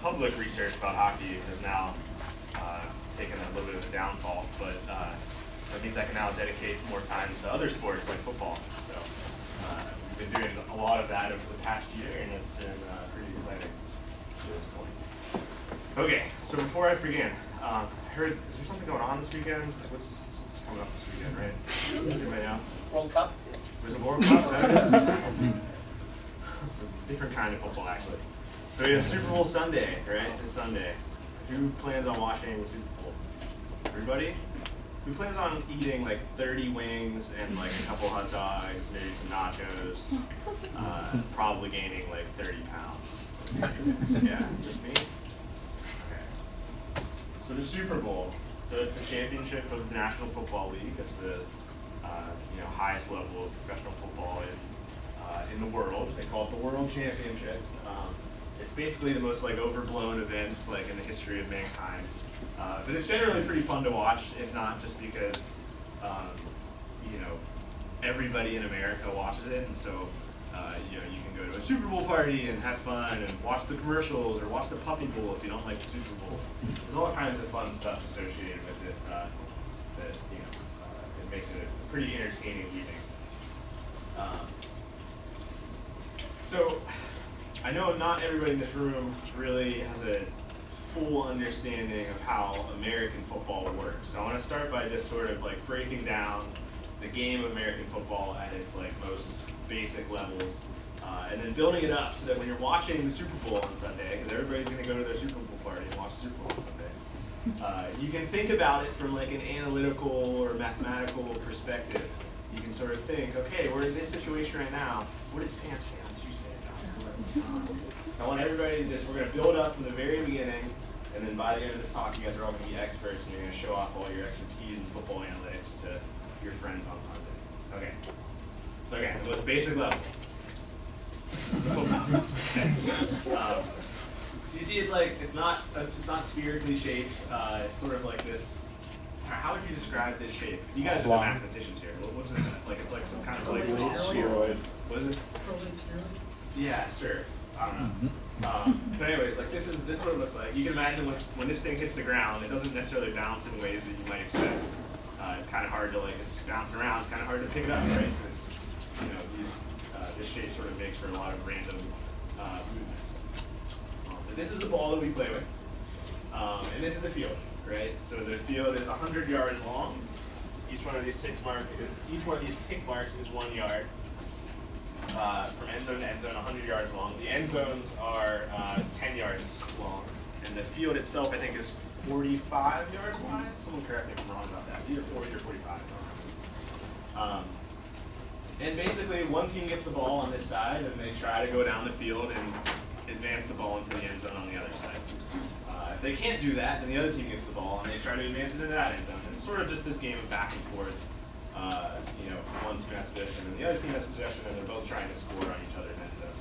public research about hockey has now taken a little bit of a downfall, but that means I can now dedicate more time to other sports like football. So we've been doing a lot of that over the past year, and it's been pretty exciting to this point. Okay, so before I begin, I heard, is there something going on this weekend? Like what's coming up this weekend, right? Anybody know? World Cup? There's a World Cup, right? It's a different kind of football, actually. So we have Super Bowl Sunday, right? This Sunday. Who plans on watching the Super Bowl? Everybody? Who plans on eating like 30 wings and like a couple hot dogs, maybe some nachos, probably gaining like 30 pounds? Yeah, just me? Okay. So the Super Bowl. So it's the championship of the National Football League. It's the highest level of professional football in the world. They call it the World Championship. It's basically the most like overblown events like in the history of mankind. But it's generally pretty fun to watch, if not just because everybody in America watches it, and so you can go to a Super Bowl party and have fun and watch the commercials or watch the Puppy Bowl if you don't like the Super Bowl. There's all kinds of fun stuff associated with it that it makes it a pretty entertaining evening. So I know not everybody in this room really has a full understanding of how American football works. So I want to start by just sort of like breaking down the game of American football at its like most basic levels, and then building it up so that when you're watching the Super Bowl on Sunday, because everybody's going to go to their Super Bowl party and watch the Super Bowl on Sunday, you can think about it from like an analytical or mathematical perspective. You can sort of think, okay, we're in this situation right now. What did Sam say on Tuesday? So I want everybody to we're going to build up from the very beginning, and then by the end of this talk, you guys are all going to be experts, and you're going to show off all your expertise in football analytics to your friends on Sunday. Okay. So again, the most basic level. So you see, it's not spherically shaped. It's sort of like this. How would you describe this shape? You guys are the mathematicians here. What's this? Like it's like some kind of like spheroid. What is it? Yeah, sure. I don't know. But anyways, like this is what it looks like. You can imagine when this thing hits the ground, it doesn't necessarily bounce in ways that you might expect. It's kind of hard to it's bouncing around. It's kind of hard to pick it up, right? It's this shape sort of makes for a lot of random movements. But this is the ball that we play with, and this is the field, right? So the field is 100 yards long. Each one of these tick marks is 1 yard. From end zone to end zone, 100 yards long. The end zones are 10 yards long, and the field itself, I think, is 45 yards wide. Someone correct me if I'm wrong about that. Either 40 or 45. And basically, one team gets the ball on this side, and they try to go down the field and advance the ball into the end zone on the other side. If they can't do that, then the other team gets the ball, and they try to advance it into that end zone. And it's sort of just this game of back and forth. One team has possession and the other team has possession, and they're both trying to score on each other's end zone.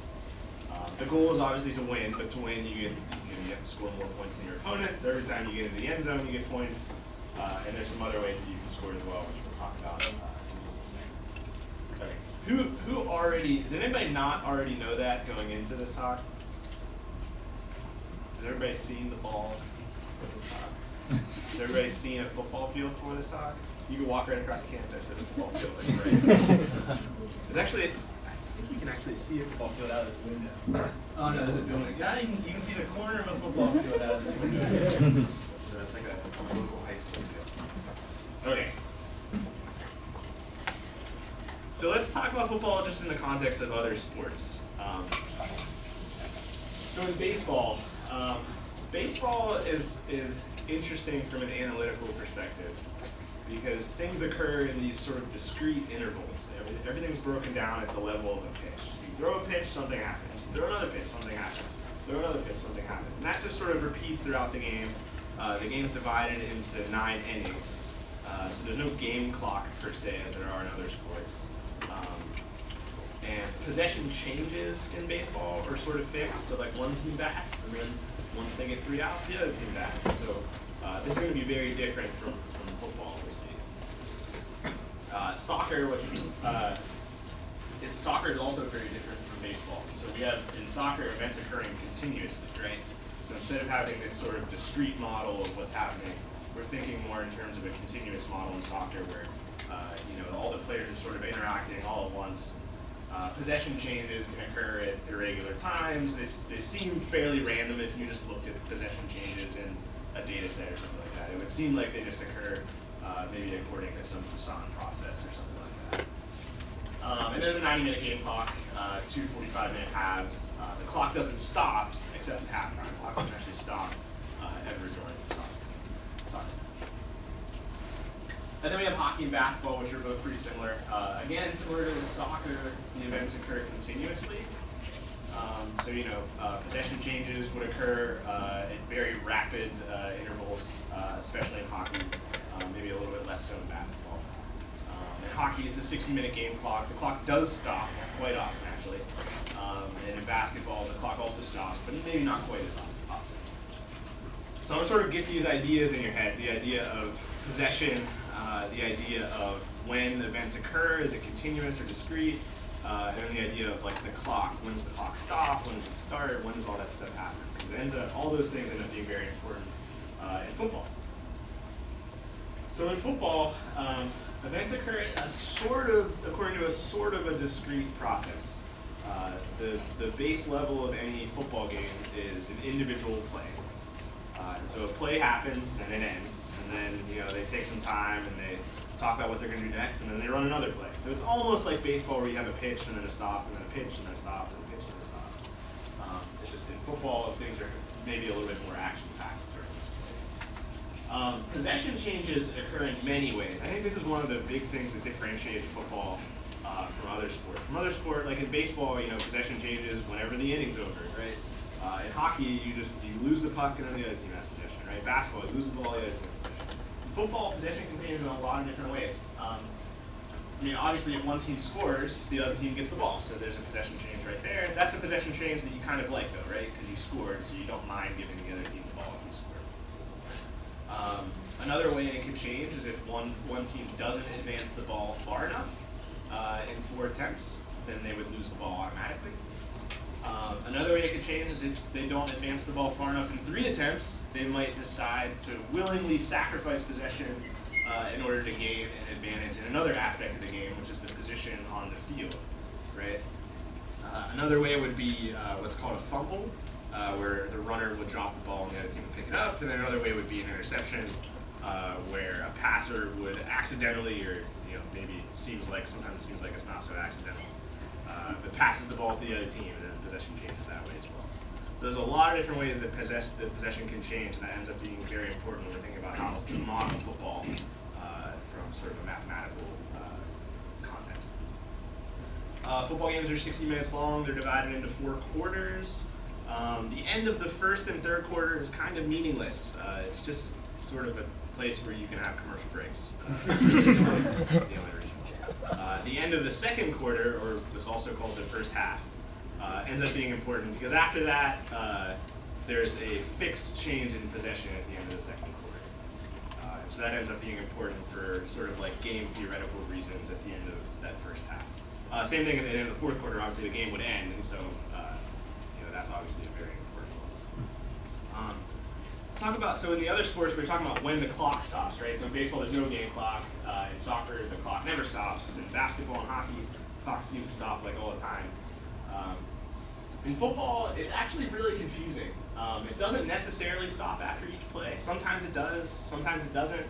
The goal is obviously to win, but to win, you have to score more points than your opponent. So every time you get into the end zone, you get points, and there's some other ways that you can score as well, which we'll talk about in just a second. Okay. Who already? Did anybody not already know that going into this talk? Has everybody seen the ball for this talk? Has everybody seen a football field for this talk? You can walk right across campus at a football field. Right? There's actually, I think you can actually see a football field out of this window. Oh no, there's a building. Yeah, you can see the corner of a football field out of this window. So that's like a local high school field. Okay. So let's talk about football just in the context of other sports. So in baseball, baseball is interesting from an analytical perspective, because things occur in these sort of discrete intervals. Everything's broken down at the level of a pitch. You throw a pitch, something happens. You throw another pitch, something happens. Throw another pitch, something happens. And that just sort of repeats throughout the game. The game's divided into 9 innings. So there's no game clock per se as there are in other sports. And possession changes in baseball are sort of fixed. So like one team bats, and then once they get 3 outs, the other team bats. So this is going to be very different from football, we see. Soccer is also very different from baseball. So we have in soccer events occurring continuously, right? So instead of having this sort of discrete model of what's happening, we're thinking more in terms of a continuous model in soccer where all the players are sort of interacting all at once. Possession changes can occur at irregular times. They seem fairly random if you just looked at possession changes in a data set or something like that. It would seem like they just occur maybe according to some Poisson process or something like that. And there's a 90-minute game clock, 2 45-minute halves. The clock doesn't stop except at halftime. The clock doesn't actually stop ever during the soccer. And then we have hockey and basketball, which are both pretty similar. Again, similar to the soccer, the events occur continuously. Possession changes would occur at very rapid intervals, especially in hockey, maybe a little bit less so in basketball. In hockey, it's a 60-minute game clock. The clock does stop quite often, actually. And in basketball, the clock also stops, but maybe not quite as often. So I'm going to sort of get these ideas in your head, the idea of possession, the idea of when events occur, is it continuous or discrete, and then the idea of like the clock. When does the clock stop? When does it start? When does all that stuff happen? Because all those things end up being very important in football. So in football, events occur according to a sort of a discrete process. The base level of any football game is an individual play. And so a play happens, then it ends. And then they take some time and they talk about what they're going to do next, and then they run another play. So it's almost like baseball where you have a pitch and then a stop, and then a pitch and then a stop, and a pitch and then a stop. It's just in football, things are maybe a little bit more action-packed during those plays. Possession changes occur in many ways. I think this is one of the big things that differentiates football from other sports. From other sports, like in baseball, possession changes whenever the inning's over, right? In hockey, you lose the puck and then the other team has possession, right? Basketball, you lose the ball, the other team. Football, possession can change in a lot of different ways. Obviously, if one team scores, the other team gets the ball, so there's a possession change right there. That's a possession change that you kind of like, though, right? Because you scored, so you don't mind giving the other team the ball if you scored. Another way it could change is if one team doesn't advance the ball far enough in 4 attempts, then they would lose the ball automatically. Another way it could change is if they don't advance the ball far enough in 3 attempts, they might decide to willingly sacrifice possession in order to gain an advantage in another aspect of the game, which is the position on the field, right? Another way would be what's called a fumble, where the runner would drop the ball and the other team would pick it up. And then another way would be an interception, where a passer would accidentally, or maybe sometimes it seems like it's not so accidental, but passes the ball to the other team, and then possession changes that way as well. So there's a lot of different ways that possession can change, and that ends up being very important when we're thinking about how to model football from sort of a mathematical context. Football games are 60 minutes long. They're divided into 4 quarters. The end of the first and third quarter is kind of meaningless. It's just sort of a place where you can have commercial breaks. The end of the second quarter, or what's also called the first half, ends up being important because after that, there's a fixed change in possession at the end of the second quarter. And so that ends up being important for sort of like game theoretical reasons at the end of that first half. Same thing at the end of the fourth quarter, obviously the game would end, and so that's obviously a very important one. Let's talk about, so in the other sports, we're talking about when the clock stops, right? So in baseball, there's no game clock. In soccer, the clock never stops. In basketball and hockey, the clock seems to stop like all the time. In football, it's actually really confusing. It doesn't necessarily stop after each play. Sometimes it does, sometimes it doesn't.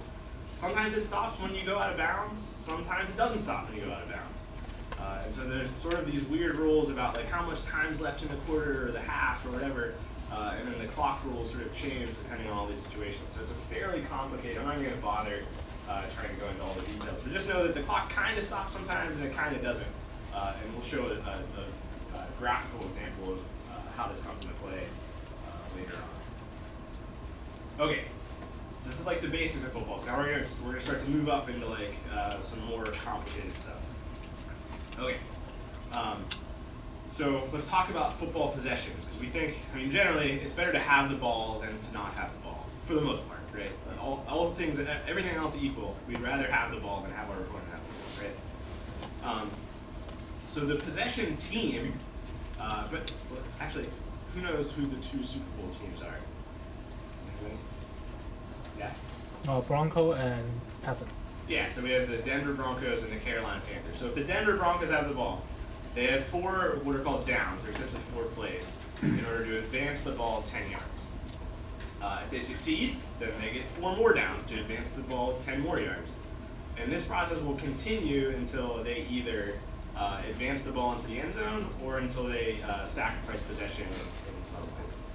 Sometimes it stops when you go out of bounds. Sometimes it doesn't stop when you go out of bounds. And so there's sort of these weird rules about like how much time's left in the quarter or the half or whatever. And then the clock rules sort of change depending on all these situations. So it's a fairly complicated, I'm not even going to bother trying to go into all the details. But just know that the clock kind of stops sometimes and it kind of doesn't. And we'll show a graphical example of how this comes into play later on. Okay, so this is like the basics of football. So now we're gonna start to move up into like some more complicated stuff. Okay. So let's talk about football possessions, because we think, generally, it's better to have the ball than to not have the ball, for the most part, right? All the things, everything else equal, we'd rather have the ball than have our opponent have the ball, right? So the possession team, but actually, who knows who the 2 Super Bowl teams are? Anybody? Yeah? Bronco and Pepper. Yeah, so we have the Denver Broncos and the Carolina Panthers. So if the Denver Broncos have the ball, they have 4 what are called downs, or essentially 4 plays, in order to advance the ball 10 yards. If they succeed, then they get 4 more downs to advance the ball 10 more yards. And this process will continue until they either advance the ball into the end zone or until they sacrifice possession in some way.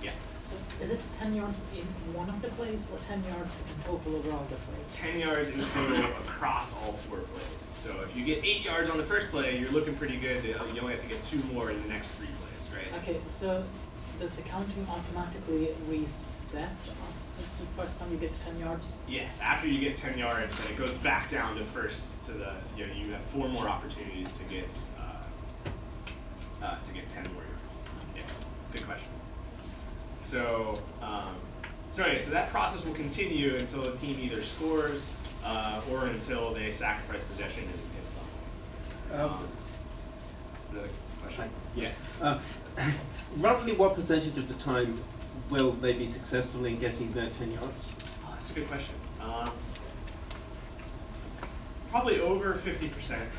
Yeah. So is it 10 yards in one of the plays or 10 yards in total over all the plays? 10 yards in total across all 4 plays. So if you get 8 yards on the first play, you're looking pretty good. You only have to get 2 more in the next 3 plays, right? Okay, so does the counting automatically reset after the first time you get to 10 yards? Yes, after you get 10 yards, then it goes back down to first to the, you have 4 more opportunities to get 10 more yards. Yeah, good question. So, so that process will continue until the team either scores or until they sacrifice possession in some way. The question? Yeah. Roughly what percentage of the time will they be successful in getting their 10 yards? Oh, that's a good question. Probably over 50%,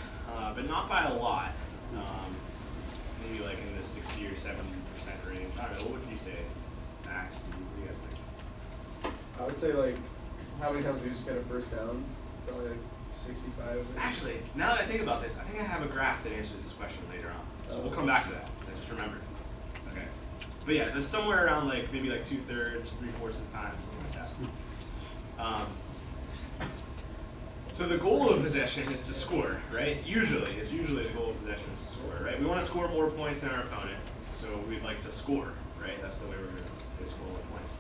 but not by a lot. Maybe like in the 60 or 70% range. I don't know, what would you say, Max? What do you guys think? I would say, like, how many times do you just get a first down? Probably like 65. Actually, now that I think about this, I think I have a graph that answers this question later on. So we'll come back to that. I just remembered. Okay. But yeah, there's somewhere around like maybe like 2/3, 3/4 of the time, something like that. So the goal of possession is to score, right? It's usually the goal of possession is to score, right? We want to score more points than our opponent, so we'd like to score, right? That's the way we're going to score more points.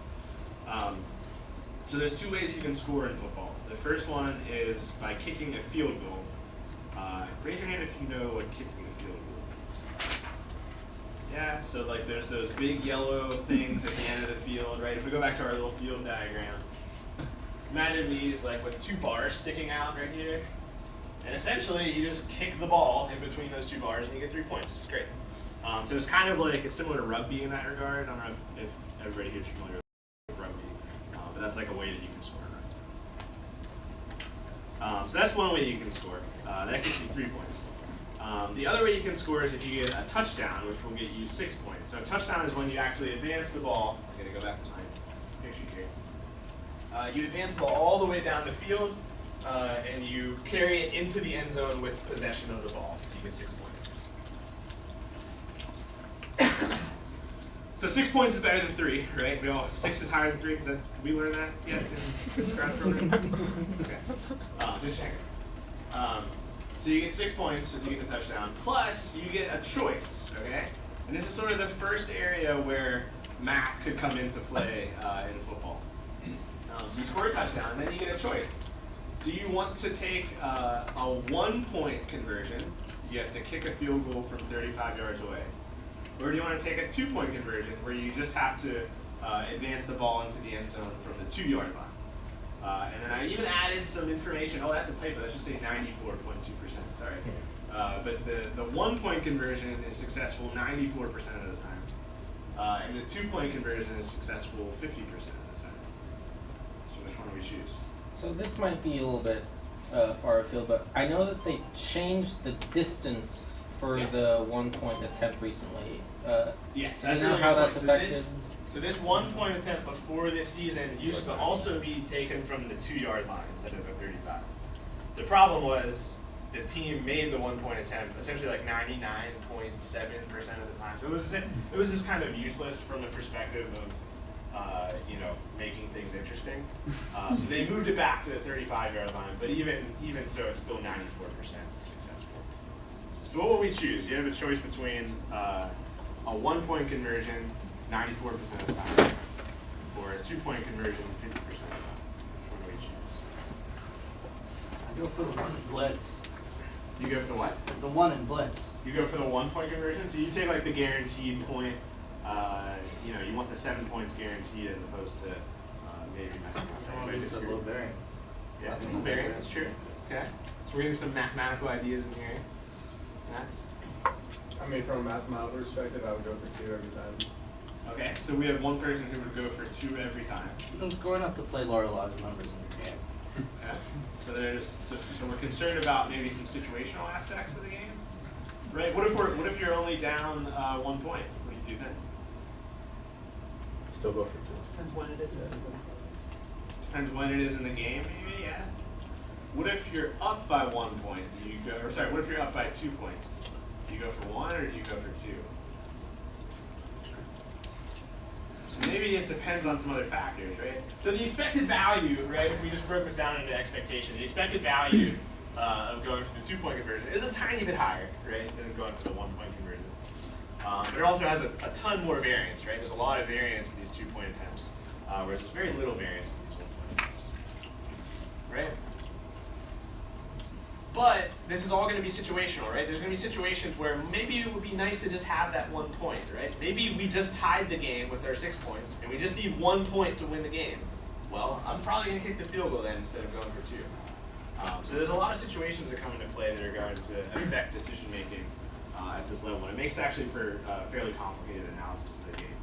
So there's 2 ways you can score in football. The first one is by kicking a field goal. Raise your hand if you know what kicking a field goal is. Yeah, so like there's those big yellow things at the end of the field, right? If we go back to our little field diagram, imagine these like with 2 bars sticking out right here. And essentially you just kick the ball in between those 2 bars and you get 3 points. It's great. So it's kind of like, it's similar to rugby in that regard. I don't know if everybody here is familiar with rugby, but that's like a way that you can score. So that's one way you can score. That gets you 3 points. The other way you can score is if you get a touchdown, which will get you 6 points. So a touchdown is when you actually advance the ball. I'm going to go back to my picture here. You advance the ball all the way down the field, and you carry it into the end zone with possession of the ball. You get 6 points. So 6 points is better than 3, right? 6 is higher than 3. Did we learn that yet in this grad program? Okay. Just checking. So you get 6 points if you get the touchdown. Plus, you get a choice, okay? And this is sort of the first area where math could come into play in football. So you score a touchdown, and then you get a choice. Do you want to take a 1-point conversion? You have to kick a field goal from 35 yards away. Or do you want to take a 2-point conversion where you just have to advance the ball into the end zone from the 2-yard line? And then I even added some information. Oh, that's a typo. That should say 94.2%. Sorry. But the 1-point conversion is successful 94% of the time. And the 2-point conversion is successful 50% of the time. So which one do we choose? So this might be a little bit far afield, but I know that they changed the distance for the 1-point attempt recently. Yes, do that's you know really how good that's point. affected? So this 1-point attempt before this season used to also be taken from the 2-yard line instead of a 35. The problem was the team made the 1-point attempt essentially like 99.7% of the time. So it was just kind of useless from the perspective of making things interesting. So they moved it back to the 35-yard line, but even so, it's still 94% successful. So what will we choose? You have a choice between a 1-point conversion 94% of the time, or a 2-point conversion 50% of the time. Which one do we choose? I go for the 1 in blitz. You go for what? The 1 in blitz. You go for the 1-point conversion? So you take like the guaranteed point, you want the 7 points guaranteed as opposed to maybe messing up. It's a low variance. Yeah, low variance, that's true. Okay. So we're getting some mathematical ideas in here. Max? I mean, from a mathematical perspective, I would go for 2 every time. Okay, so we have one person who would go for 2 every time. I'm scoring up to play large numbers in your game. Okay. So so we're concerned about maybe some situational aspects of the game, right? What if you're only down 1 point? What do you do then? Still go for 2. Depends when it is. Depends when it is in the game, maybe. Yeah. What if you're up by 1 point? Do you go? Or sorry, what if you're up by 2 points? Do you go for 1 or do you go for 2? So maybe it depends on some other factors, right? So the expected value, right, if we just broke this down into expectation, the expected value of going for the 2-point conversion is a tiny bit higher, right, than going for the 1-point conversion. It also has a ton more variance, right? There's a lot of variance in these 2-point attempts, whereas there's very little variance in these 1-point attempts, right? But this is all going to be situational, right? There's going to be situations where maybe it would be nice to just have that 1 point, right? Maybe we just tied the game with our 6 points, and we just need 1 point to win the game. Well, I'm probably going to kick the field goal then instead of going for 2. So there's a lot of situations that come into play that are going to affect decision making at this level. And it makes actually for fairly complicated analysis of the game.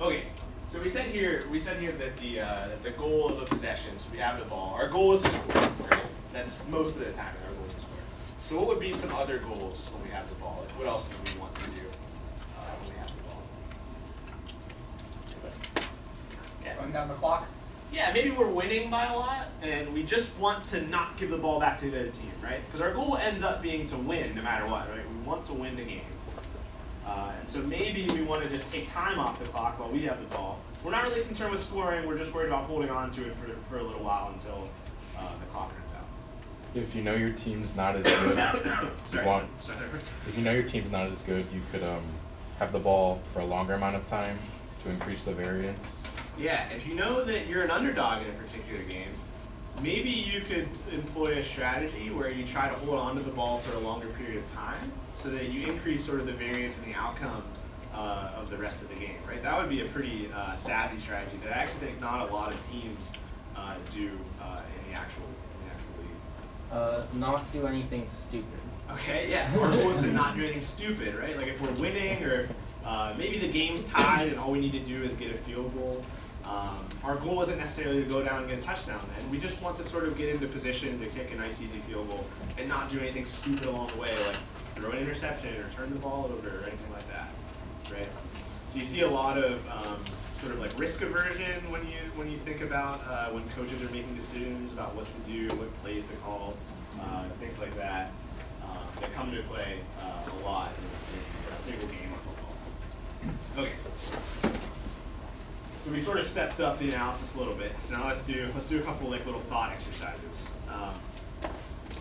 Okay. So we said here that the goal of a possession, so we have the ball. Our goal is to score, right? That's most of the time our goal is to score. So what would be some other goals when we have the ball? Like what else do we want to do when we have the ball? Okay. Run down the clock. Yeah, maybe we're winning by a lot, and we just want to not give the ball back to the other team, right? Because our goal ends up being to win no matter what, right? We want to win the game. And so maybe we want to just take time off the clock while we have the ball. We're not really concerned with scoring. We're just worried about holding on to it for a little while until the clock runs out. If you know your team's not as good, Sorry. if you know your team's not as good, you could have the ball for a longer amount of time to increase the variance. Yeah, if you know that you're an underdog in a particular game, maybe you could employ a strategy where you try to hold on to the ball for a longer period of time so that you increase sort of the variance in the outcome of the rest of the game, right? That would be a pretty savvy strategy that I actually think not a lot of teams do in the actual league. Not do anything stupid. Okay, yeah, our goal is to not do anything stupid, right? Like if we're winning or if maybe the game's tied and all we need to do is get a field goal. Our goal isn't necessarily to go down and get a touchdown then. We just want to sort of get into position to kick a nice easy field goal and not do anything stupid along the way, like throw an interception or turn the ball over or anything like that, right? So you see a lot of sort of like risk aversion when you think about when coaches are making decisions about what to do, what plays to call, things like that that come into play a lot in a single game of football. Okay. So we sort of stepped up the analysis a little bit. So now let's do a couple like little thought exercises.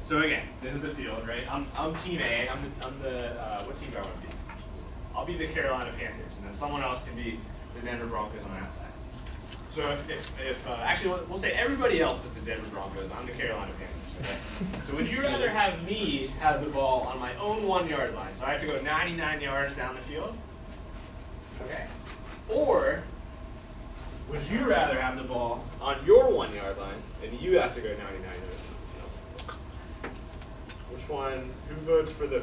So again, this is the field, right? I'm Team A. I'm the what team do I want to be? I'll be the Carolina Panthers, and then someone else can be the Denver Broncos on that side. So if actually we'll say everybody else is the Denver Broncos, I'm the Carolina Panthers. Okay? So would you rather have me have the ball on my own 1 yard line, so I have to go 99 yards down the field? Okay. Or would you rather have the ball on your 1 yard line and you have to go 99 yards down the field? Which one? Who votes for the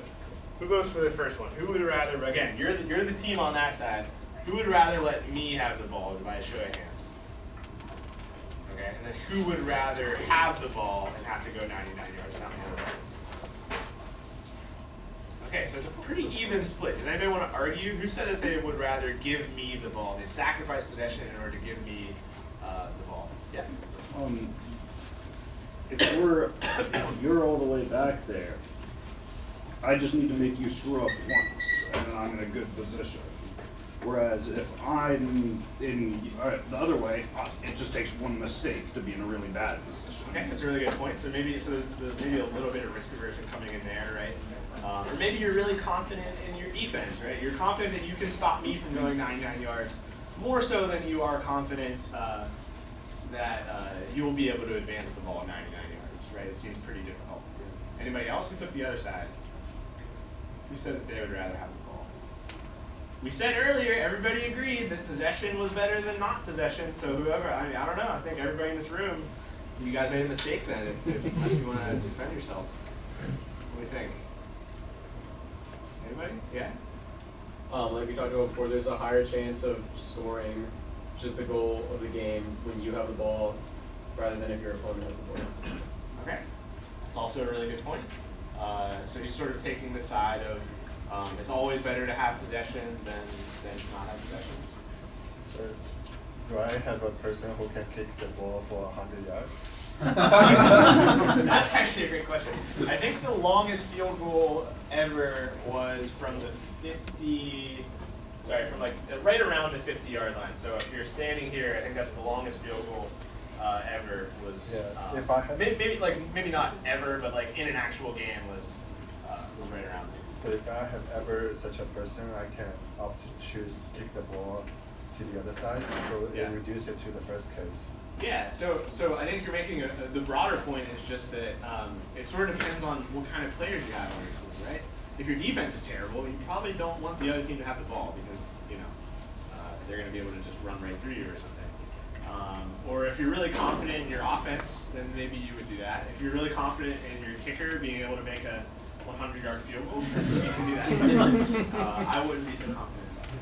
first one? Who would rather? Again, you're the team on that side. Who would rather let me have the ball by a show of hands? Okay, and then who would rather have the ball and have to go 99 yards down the field? Okay, so it's a pretty even split. Does anybody want to argue? Who said that they would rather give me the ball? They'd sacrifice possession in order to give me the ball. Yeah. If you're all the way back there, I just need to make you screw up once, and then I'm in a good position. Whereas if I'm in the other way, it just takes one mistake to be in a really bad position. Okay, that's a really good point. So there's maybe a little bit of risk aversion coming in there, right? Or maybe you're really confident in your defense, right? You're confident that you can stop me from going 99 yards, more so than you are confident that you will be able to advance the ball 99 yards, right? It seems pretty difficult to do. Anybody else who took the other side? Who said that they would rather have the ball? We said earlier, everybody agreed that possession was better than not possession, so whoever, I don't know, I think everybody in this room, you guys made a mistake then, unless you want to defend yourself. What do you think? Anybody? Yeah? like we talked about before, there's a higher chance of scoring, which is the goal of the game, when you have the ball, rather than if your opponent has the ball. Okay, that's also a really good point. So you're sort of taking the side of it's always better to have possession than to not have possession. So, do I have a person who can kick the ball for 100 yards? That's actually a great question. I think the longest field goal ever was from the 50, from like right around the 50-yard line. So if you're standing here, I think that's the longest field goal ever was. Yeah. If I had maybe not ever, but like in an actual game was right around there. So if I have ever such a person, I can opt to choose kick the ball to the other side, so Yeah. it reduces it to the first case. Yeah, so I think you're making the broader point is just that it sort of depends on what kind of players you have on your team, right? If your defense is terrible, you probably don't want the other team to have the ball because they're going to be able to just run right through you or something. Or if you're really confident in your offense, then maybe you would do that. If you're really confident in your kicker being able to make a 100-yard field goal, then you can do that too. I wouldn't be so confident about it.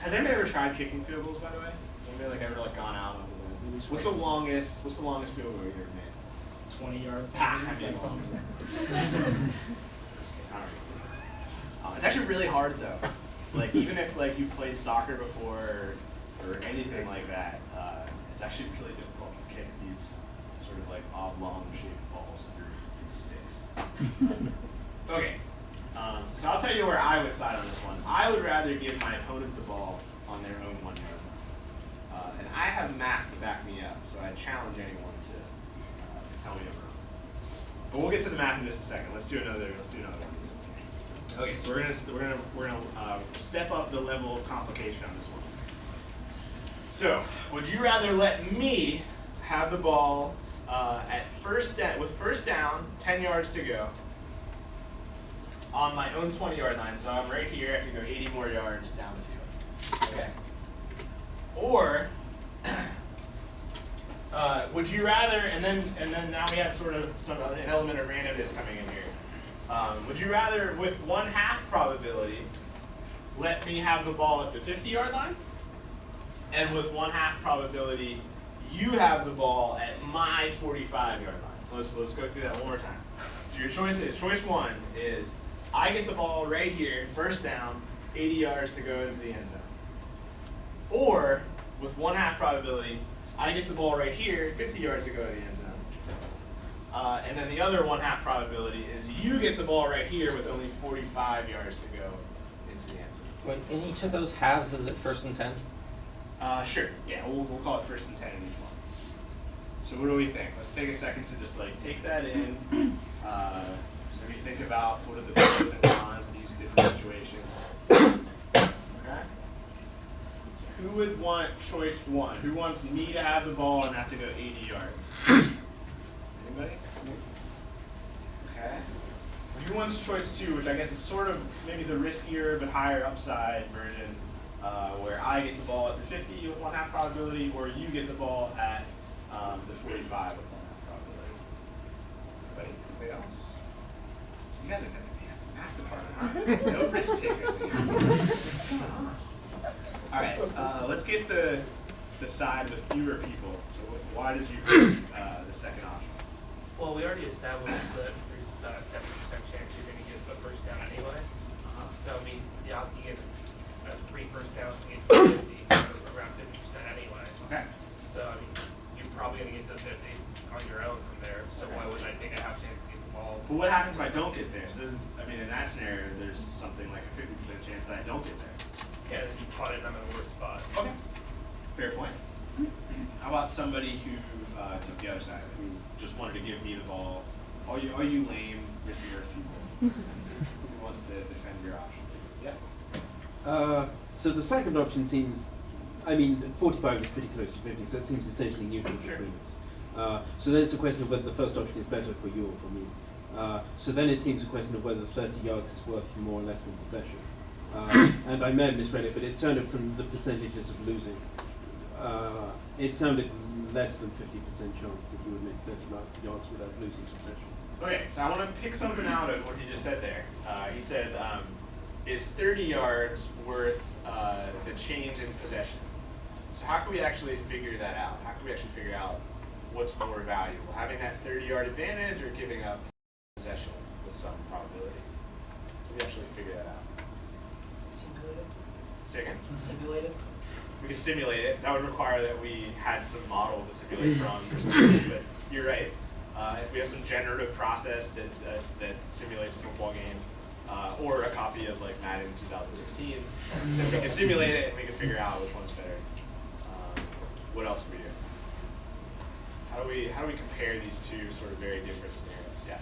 Has anybody ever tried kicking field goals, by the way? Has anybody ever gone out? What's the longest field goal you ever made? 20 yards. Ha! I made one. It's actually really hard though. Like even if like you've played soccer before or anything like that, it's actually really difficult to kick these sort of like oblong shaped balls through these sticks. Okay. So I'll tell you where I would side on this one. I would rather give my opponent the ball on their own 1 yard. And I have math to back me up, so I challenge anyone to tell me I'm wrong. But we'll get to the math in just a second. Let's do another one of these. Okay, so we're gonna step up the level of complication on this one. So, would you rather let me have the ball with first down, 10 yards to go, on my own 20-yard line? So I'm right here. I can go 80 more yards down the field. Okay. Or would you rather, and then now we have sort of an element of randomness coming in here. Would you rather, with 1/2 probability, let me have the ball at the 50-yard line, and with 1/2 probability, you have the ball at my 45-yard line? So let's go through that one more time. So your choice one is I get the ball right here, first down, 80 yards to go into the end zone. Or with 1/2 probability, I get the ball right here, 50 yards to go to the end zone. And then the other 1/2 probability is you get the ball right here with only 45 yards to go into the end zone. Wait, in each of those halves, is it first and 10? Sure. Yeah, we'll call it first and 10 in each one. So what do we think? Let's take a second to just like take that in. Maybe think about what are the pros and cons of these different situations. Okay. Who would want choice one? Who wants me to have the ball and have to go 80 yards? Anybody? Okay. Who wants choice two, which I guess is sort of maybe the riskier but higher upside version, where I get the ball at the 50 with 1/2 probability, or you get the ball at the 45 with 1/2 probability. Anybody else? So you guys are going to be at the math department, huh? No risk takers here. What's going on? All right, let's get the side with fewer people. So why did you pick the second option? Well, we already established that there's about a 70% chance you're going to get the first down anyway. So, I mean, the odds you get 3 first downs to get to 50 are around 50% anyway. Okay. So, I mean, you're probably going to get to the 50 on your own from there. So, why wouldn't I take a half chance to get the ball? But what happens if I don't get there? So in that scenario, there's something like a 50% chance that I don't get there. Yeah, then you caught it and I'm in a worse spot. Okay. Fair point. How about somebody who took the other side, who just wanted to give me the ball? All you lame, risky earth people. Who wants to defend your option? Yeah. So the second option seems, 45 is pretty close to 50, so it seems essentially neutral Sure. between us. So then it's a question of whether the first option is better for you or for me. So then it seems a question of whether 30 yards is worth more or less than possession. And I may have misread it, but it sounded from the percentages of losing. It sounded less than 50% chance that you would make 30 yards without losing possession. Okay, so I want to pick something out of what he just said there. He said is 30 yards worth the change in possession. So how can we actually figure that out? How can we actually figure out what's more valuable? Having that 30-yard advantage or giving up possession with some probability? Can we actually figure that out? Simulate it. Say again? Simulate it. We can simulate it. That would require that we had some model to simulate from or something, but you're right. If we have some generative process that simulates a football game, or a copy of like Madden 2016, then we can simulate it and we can figure out which one's better. What else can we do? How do we compare these two sort of very different scenarios? Yeah.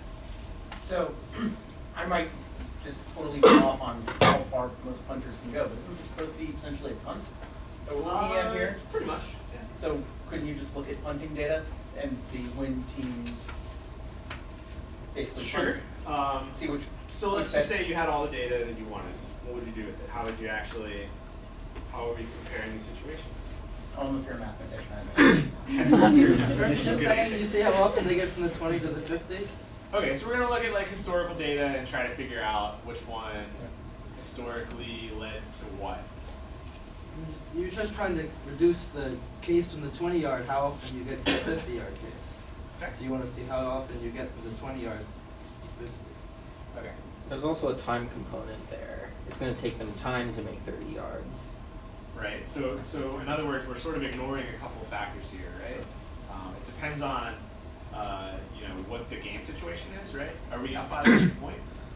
So, I might just totally go off on how far most punters can go, but isn't this supposed to be essentially a punt that we're looking at here? Pretty much. Yeah. So, couldn't you just look at punting data and see when teams basically Sure. punt? See which. So let's just say you had all the data that you wanted. What would you do with it? How would we comparing these situations? Oh, I'm a pure mathematician. Aren't you Just saying, you see how often they get from the 20 to the 50? Okay, so we're gonna look at like historical data and try to figure out which one historically led to what. You're just trying to reduce the case from the 20-yard, how often you get to the 50-yard case. Okay. So you want to see how often you get from the 20 yards to 50. Okay. There's also a time component there. It's going to take them time to make 30 yards. Right. So in other words, we're sort of ignoring a couple of factors here, right? It depends on what the game situation is, right? Are we up by 3 points?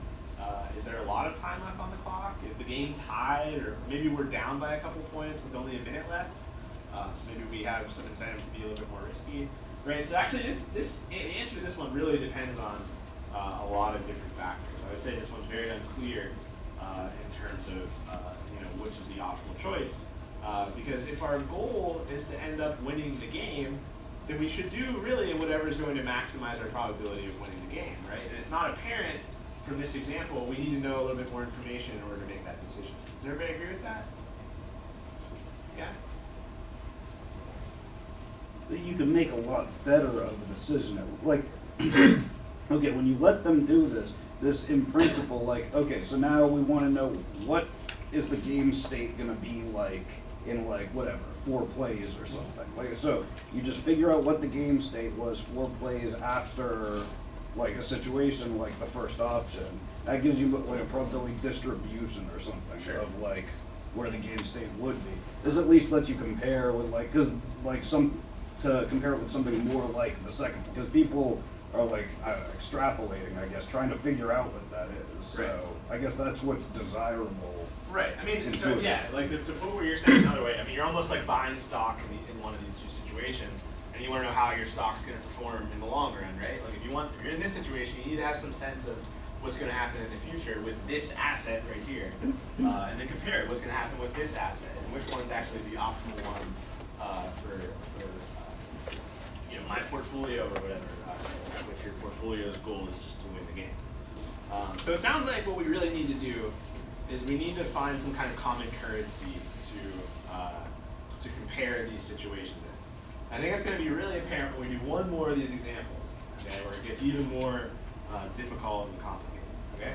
Is there a lot of time left on the clock? Is the game tied, or maybe we're down by a couple of points with only a minute left? So maybe we have some incentive to be a little bit more risky, right? So actually, the answer to this one really depends on a lot of different factors. I would say this one's very unclear in terms of which is the optimal choice. Because if our goal is to end up winning the game, then we should do really whatever is going to maximize our probability of winning the game, right? And it's not apparent from this example. We need to know a little bit more information in order to make that decision. Does everybody agree with that? Yeah? You can make a lot better of a decision. Like, okay, when you let them do this in principle, like, okay, so now we want to know what is the game state going to be like in like whatever 4 plays or something. Like, so you just figure out what the game state was 4 plays after like a situation like the first option. That gives you like a probability distribution or something Sure. of like where the game state would be. This at least lets you compare with like, cause like to compare it with something more like the second one, because people are like extrapolating, I guess, trying to figure out what that is. Right. So I guess that's what's desirable. Right. I mean, so Intuitive. yeah, like to put what you're saying another way, I mean, you're almost like buying stock in one of these two situations, and you want to know how your stock's going to perform in the long run, right? Like if you're in this situation, you need to have some sense of what's going to happen in the future with this asset right here, and then compare it. What's going to happen with this asset, and which one's actually the optimal one for my portfolio or whatever, which your portfolio's goal is just to win the game. So it sounds like what we really need to do is we need to find some kind of common currency to compare these situations in. I think it's going to be really apparent when we do one more of these examples, okay, where it gets even more difficult and complicated, okay?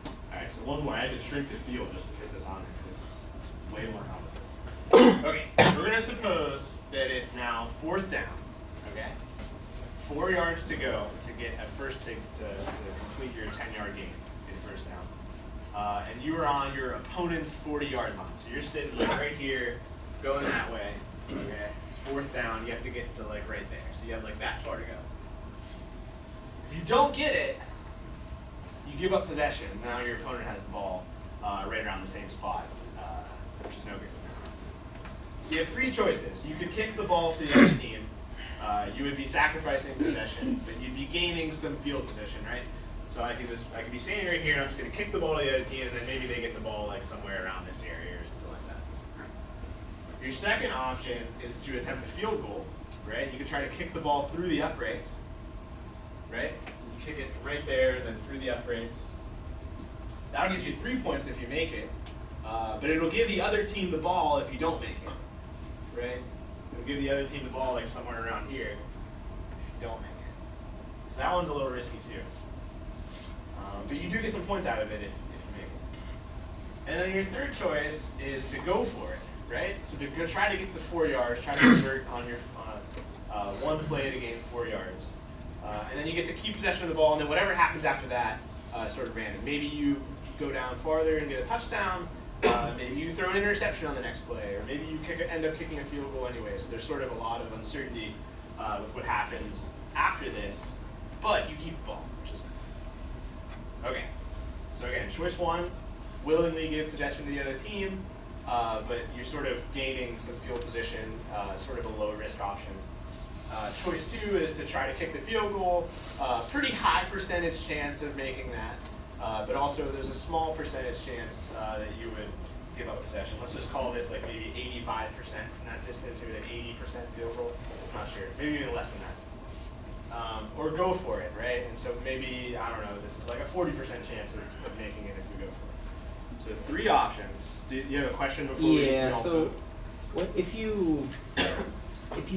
All right, so one more. I had to shrink the field just to fit this on because it's way more complicated. Okay, so we're going to suppose that it's now 4th down, okay? 4 yards to go to get a first to complete your 10-yard game in first down. And you are on your opponent's 40-yard line. So you're sitting like right here, going that way. Okay, it's 4th down. You have to get to like right there. So you have like that far to go. If you don't get it, you give up possession. Now your opponent has the ball right around the same spot, which is no good. So you have 3 choices. You could kick the ball to the other team. You would be sacrificing possession, but you'd be gaining some field position, right? So I could be standing right here, and I'm just going to kick the ball to the other team, and then maybe they get the ball like somewhere around this area or something like that. Your second option is to attempt a field goal, right? You could try to kick the ball through the uprights, right? So you kick it right there, and then through the uprights. That'll get you 3 points if you make it, but it'll give the other team the ball if you don't make it, right? It'll give the other team the ball like somewhere around here if you don't make it. So that one's a little risky too. But you do get some points out of it if you make it. And then your third choice is to go for it, right? So to go try to get the 4 yards, try to convert on your one play to gain 4 yards. And then you get to keep possession of the ball, and then whatever happens after that is sort of random. Maybe you go down farther and get a touchdown. Maybe you throw an interception on the next play, or maybe you end up kicking a field goal anyway. So there's sort of a lot of uncertainty with what happens after this, but you keep the ball, which is nice. Okay, so again, choice 1, willingly give possession to the other team, but you're sort of gaining some field position, sort of a low risk option. Choice 2 is to try to kick the field goal. Pretty high percentage chance of making that, but also there's a small percentage chance that you would give up possession. Let's just call this like maybe 85% from that distance, maybe an 80% field goal. I'm not sure, maybe even less than that. Or go for it, right? And so maybe, I don't know, this is like a 40% chance of making it if we go for it. So 3 options. Do you have a question before we all so vote? what if you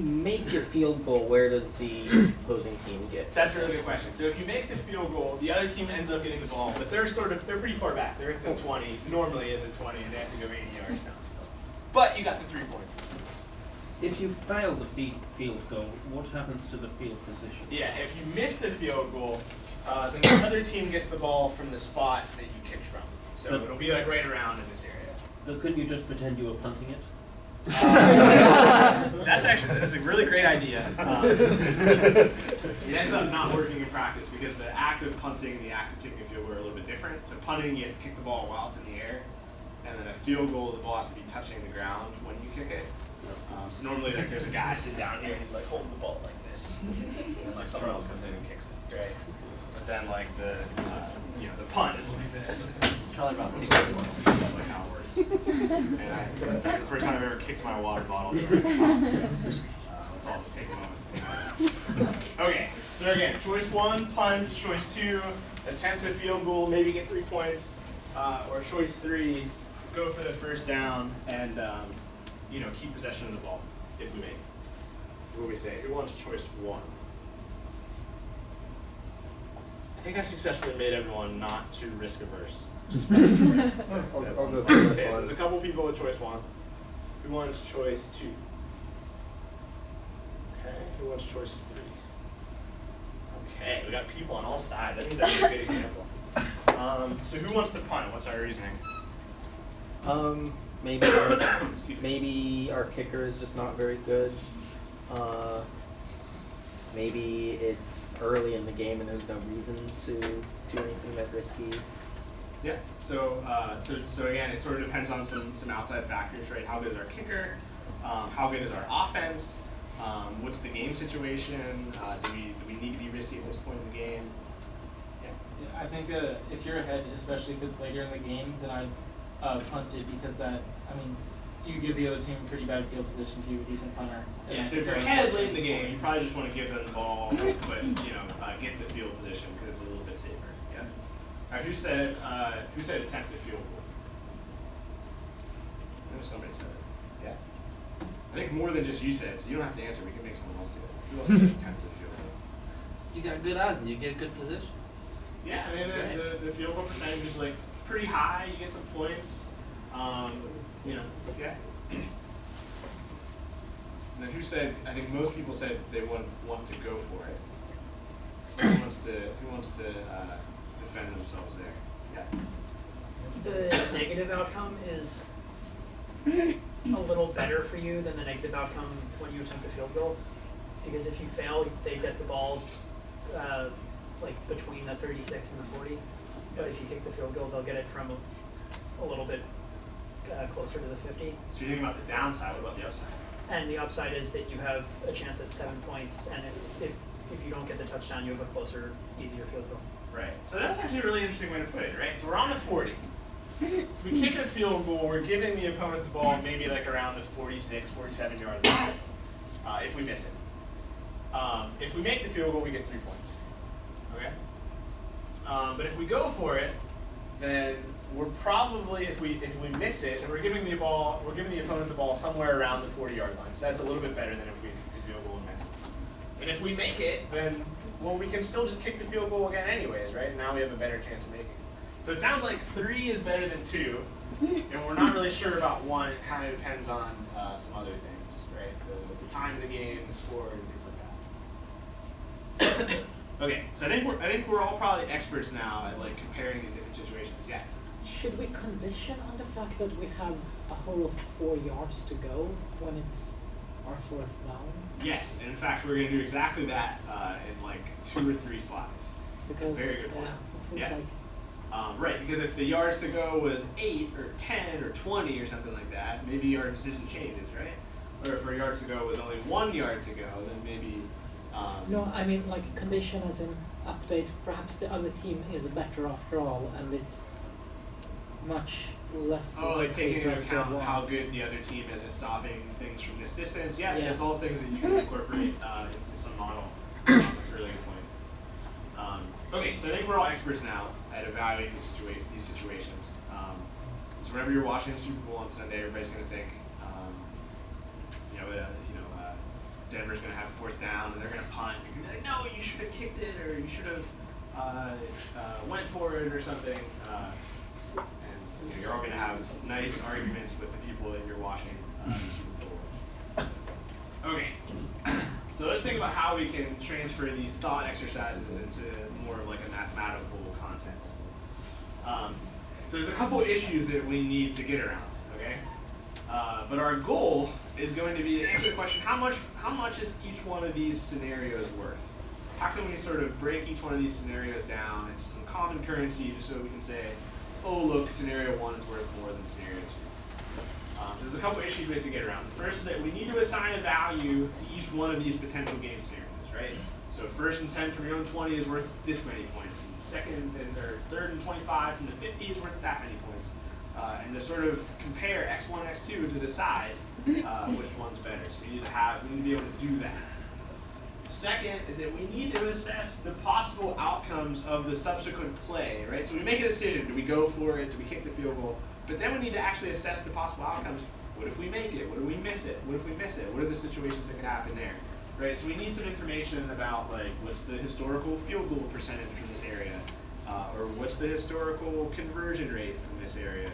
make your field goal, where does the opposing team get? That's a really good question. So if you make the field goal, the other team ends up getting the ball, but they're pretty far back. They're at the 20, normally at the 20, and they have to go 80 yards now. But you got the 3 points. If you fail the field goal, what happens to the field position? Yeah, if you miss the field goal, then the other team gets the ball from the spot that you kicked from. So it'll be like right around in this area. But couldn't you just pretend you were punting it? That's a really great idea. It ends up not working in practice because the act of punting and the act of kicking a field goal are a little bit different. So punting, you have to kick the ball while it's in the air, and then a field goal, the ball has to be touching the ground when you kick it. So normally, like, there's a guy sitting down here and he's like holding the ball like this, and like someone else comes in and kicks it, right? But then like the punt is like this. Probably about That's like how it works. And that's the first time I've ever kicked my water bottle. Let's all just take a moment. Okay, so again, choice 1, punt. Choice 2, attempt a field goal, maybe get 3 points. Or choice 3, go for the first down and keep possession of the ball if we make it. What do we say? Who wants choice 1? I think I successfully made everyone not too risk averse. Just I'll go for okay, this so one. there's a couple people with choice 1. Who wants choice 2? Okay, who wants choice 3? Okay, we got people on all sides. That means that's a good example. So who wants to punt? What's our reasoning? Maybe our kicker is just not very good. Maybe it's early in the game and there's no reason to do anything that risky. Yeah. So again, it sort of depends on some outside factors, right? How good is our kicker? How good is our offense? What's the game situation? Do we need to be risky at this point in the game? Yeah, I think if you're ahead, especially if it's later in the game, then I'd punt it because you give the other team a pretty bad field position if you have a decent punter. Yeah, so if you're ahead late in the game, you probably just want to give them the ball, but get the field position because it's a little bit safer. Yeah. All right, who said attempt a field goal? I know somebody said it. Yeah. I think more than just you said, so you don't have to answer. We can make someone else do it. Who else said attempt a field goal? You got good odds and you get good position. Yeah, the field goal percentage is like pretty high. You get some points. Yeah. And then who said? I think most people said they want to go for it. So who wants to defend themselves there? Yeah. The negative outcome is a little better for you than the negative outcome when you attempt a field goal, because if you fail, they get the ball like between the 36 and the 40. But if you kick the field goal, they'll get it from a little bit closer to the 50. So you're thinking about the downside. What about the upside? And the upside is that you have a chance at 7 points, and if you don't get the touchdown, you have a closer, easier field goal. Right. So that's actually a really interesting way to put it, right? So we're on the 40. If we kick a field goal, we're giving the opponent the ball maybe like around the 46, 47 yard line if we miss it. If we make the field goal, we get 3 points. Okay? But if we go for it, then we're probably, if we miss it, and we're giving the opponent the ball somewhere around the 40 yard line. So that's a little bit better than if we field goal and miss. And if we make it, then we can still just kick the field goal again anyways, right? Now we have a better chance of making it. So it sounds like 3 is better than 2, and we're not really sure about 1. It kind of depends on some other things, right? The time of the game, the score, and things like that. Okay, so I think we're all probably experts now at like comparing these different situations. Yeah. Should we condition on the fact that we have a whole of 4 yards to go when it's our 4th down? Yes, and in fact, we're going to do exactly that in like 2 or 3 slides. Because Very good point. it seems Yeah. like Right, because if the yards to go was 8 or 10 or 20 or something like that, maybe our decision changes, right? Or if our yards to go was only 1 yard to go, then maybe. no, I mean like condition as in update. Perhaps the other team is better after all, and it's much less. Oh, like taking into likely account how once. good the other team is at stopping things from this distance. Yeah, Yeah. that's all things that you can incorporate into some model. That's a really good point. Okay, so I think we're all experts now at evaluating these situations. So whenever you're watching the Super Bowl on Sunday, everybody's going to think, Denver's going to have 4th down and they're going to punt. You're going to be like, no, you should have kicked it, or you should have went for it or something. And you're all going to have nice arguments with the people that you're watching the Super Bowl. Okay, so let's think about how we can transfer these thought exercises into more like a mathematical context. So there's a couple issues that we need to get around, okay? But our goal is going to be to answer the question, how much is each one of these scenarios worth? How can we sort of break each one of these scenarios down into some common currency just so we can say, oh look, scenario 1 is worth more than scenario 2. There's a couple issues we have to get around. The first is that we need to assign a value to each one of these potential game scenarios, right? So 1st and 10 from your own 20 is worth this many points, and 3rd and 25 from the 50 is worth that many points. And to sort of compare x1 and x2 to decide which one's better. So we need to be able to do that. Second is that we need to assess the possible outcomes of the subsequent play, right? So we make a decision, do we go for it, do we kick the field goal? But then we need to actually assess the possible outcomes. What if we make it? What if we miss it? What if we miss it? What are the situations that could happen there? Right, so we need some information about like what's the historical field goal percentage from this area, or what's the historical conversion rate from this area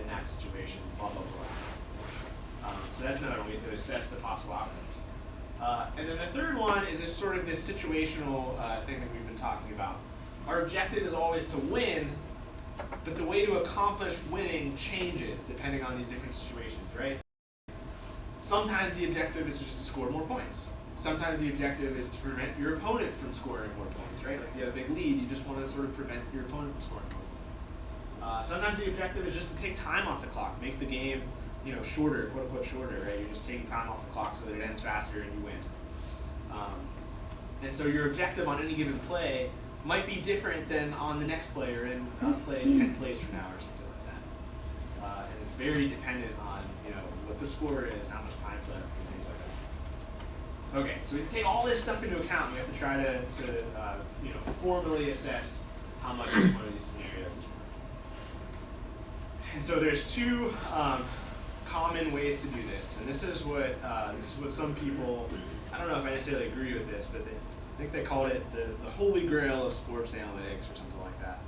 in that situation, blah, blah, blah. So that's another one, we have to assess the possible outcomes. And then the third one is just sort of this situational thing that we've been talking about. Our objective is always to win, but the way to accomplish winning changes depending on these different situations, right? Sometimes the objective is just to score more points. Sometimes the objective is to prevent your opponent from scoring more points, right? Like you have a big lead, you just want to sort of prevent your opponent from scoring more points. Sometimes the objective is just to take time off the clock, make the game, shorter, quote unquote shorter, right? You're just taking time off the clock so that it ends faster and you win. And so your objective on any given play might be different than on the next play or in play 10 plays from now or something like that. And it's very dependent on what the score is, how much time's left, and things like that. Okay, so we have to take all this stuff into account. We have to try to formally assess how much each one of these scenarios is worth. And so there's 2 common ways to do this, and this is what some people, I don't know if I necessarily agree with this, but I think they called it the holy grail of sports analytics or something like that.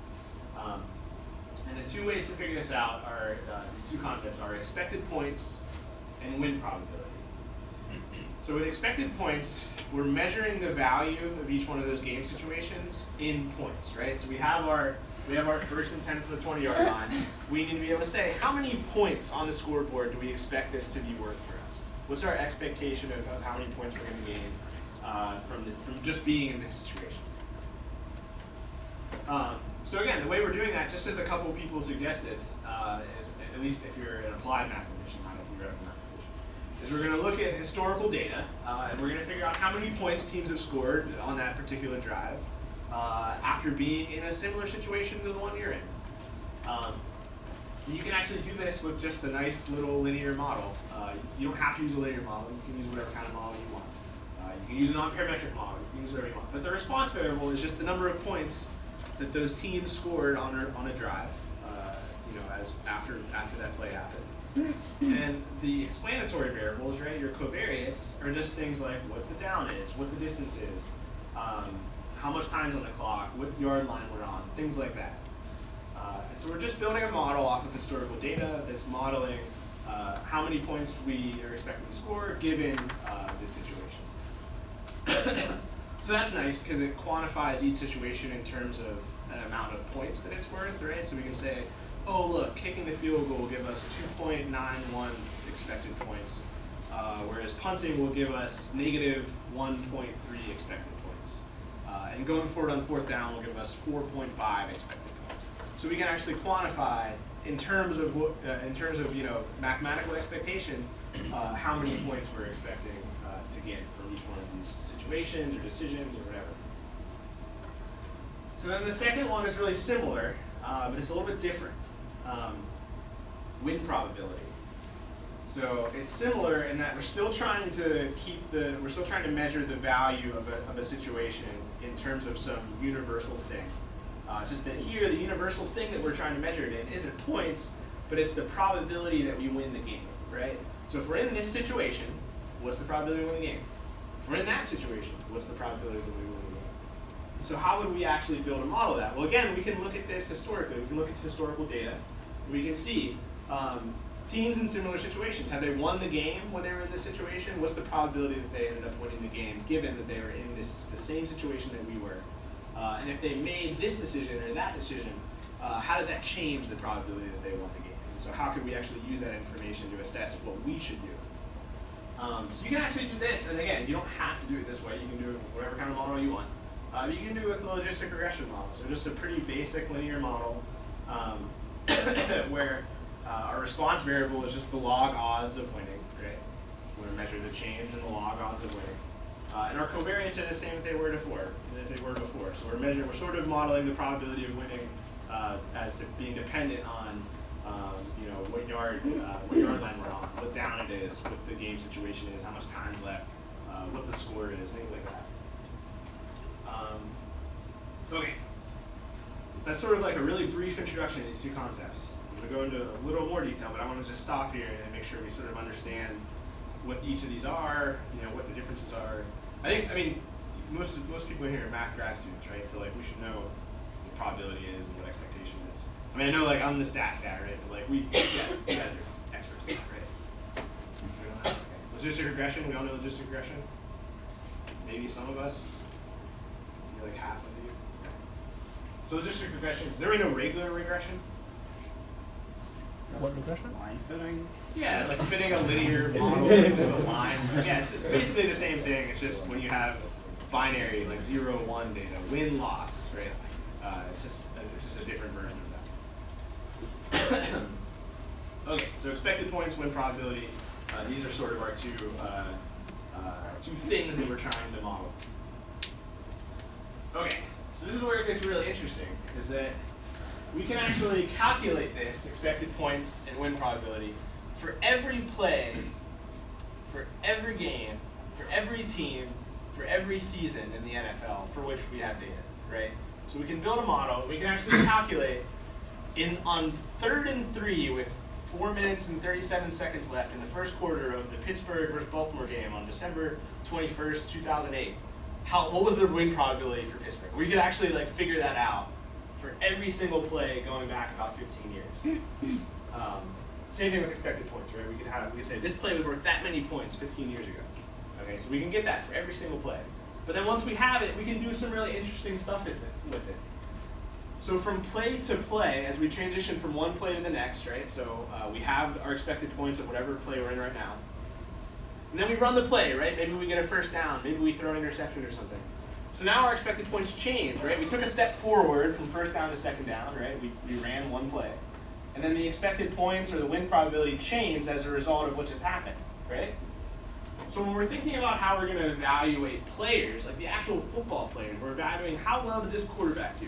And the 2 ways to figure this out are, these 2 concepts are expected points and win probability. So with expected points, we're measuring the value of each one of those game situations in points, right? So we have our 1st and 10 from the 20-yard line. We need to be able to say, how many points on the scoreboard do we expect this to be worth for us? What's our expectation of how many points we're going to gain from just being in this situation? So again, the way we're doing that, just as a couple people suggested, is, at least if you're an applied mathematician, not a theoretical mathematician, is we're going to look at historical data, and we're going to figure out how many points teams have scored on that particular drive after being in a similar situation to the one you're in. You can actually do this with just a nice little linear model. You don't have to use a linear model. You can use whatever kind of model you want. You can use a non-parametric model. You can use whatever you want. But the response variable is just the number of points that those teams scored on a drive, as after that play happened. And the explanatory variables, right, your covariates, are just things like what the down is, what the distance is, how much time's on the clock, what yard line we're on, things like that. And so we're just building a model off of historical data that's modeling how many points we are expected to score given this situation. So that's nice because it quantifies each situation in terms of an amount of points that it's worth, right? So we can say, oh look, kicking the field goal will give us 2.91 expected points, whereas punting will give us negative 1.3 expected points. And going forward on 4th down will give us 4.5 expected points. So we can actually quantify in terms of mathematical expectation how many points we're expecting to get from each one of these situations or decisions or whatever. So then the second one is really similar, but it's a little bit different. Win probability. So it's similar in that we're still trying to measure the value of a situation in terms of some universal thing. It's just that here, the universal thing that we're trying to measure it in isn't points, but it's the probability that we win the game, right? So if we're in this situation, what's the probability we win the game? If we're in that situation, what's the probability that we win the game? And so how would we actually build a model of that? Well, again, we can look at this historically. We can look at historical data. We can see teams in similar situations. Have they won the game when they were in this situation? What's the probability that they ended up winning the game, given that they were in the same situation that we were? And if they made this decision or that decision, how did that change the probability that they won the game? And so how could we actually use that information to assess what we should do? So you can actually do this, and again, you don't have to do it this way. You can do it with whatever kind of model you want. You can do it with a logistic regression model. So just a pretty basic linear model where our response variable is just the log odds of winning, right? We're going to measure the change in the log odds of winning. And our covariates are the same as they were before. So we're sort of modeling the probability of winning as to being dependent on what yard line we're on, what down it is, what the game situation is, how much time's left, what the score is, things like that. Okay, so that's sort of like a really brief introduction to these two concepts. I'm going to go into a little more detail, but I want to just stop here and make sure we sort of understand what each of these are, what the differences are. I mean, most people in here are math grad students, right? So like we should know what probability is and what expectation is. I mean, I know like I'm the stats guy, right? But like yes, you guys are experts in that, right? Okay. Logistic regression, we all know logistic regression. Maybe some of us, maybe like half of you. So logistic regression, is there really no regular regression? What regression? Line fitting? Yeah, like fitting a linear model, like just a line. Yeah, it's basically the same thing. It's just when you have binary, like 0, 1 data, win, loss, right? It's just a different version of that. Okay, so expected points, win probability. These are sort of our two things that we're trying to model. Okay, so this is where it gets really interesting, is that we can actually calculate this expected points and win probability for every play, for every game, for every team, for every season in the NFL for which we have data, right? So we can build a model, we can actually calculate on 3rd and 3 with 4 minutes and 37 seconds left in the first quarter of the Pittsburgh versus Baltimore game on December 21st, 2008. What was the win probability for Pittsburgh? We could actually like figure that out for every single play going back about 15 years. Same thing with expected points, right? We could say this play was worth that many points 15 years ago. Okay, so we can get that for every single play. But then once we have it, we can do some really interesting stuff with it. So from play to play, as we transition from one play to the next, right? So we have our expected points at whatever play we're in right now. And then we run the play, right? Maybe we get a first down, maybe we throw an interception or something. So now our expected points change, right? We took a step forward from first down to second down, right? We ran one play. And then the expected points or the win probability changed as a result of what just happened, right? So when we're thinking about how we're going to evaluate players, like the actual football players, we're evaluating how well did this quarterback do.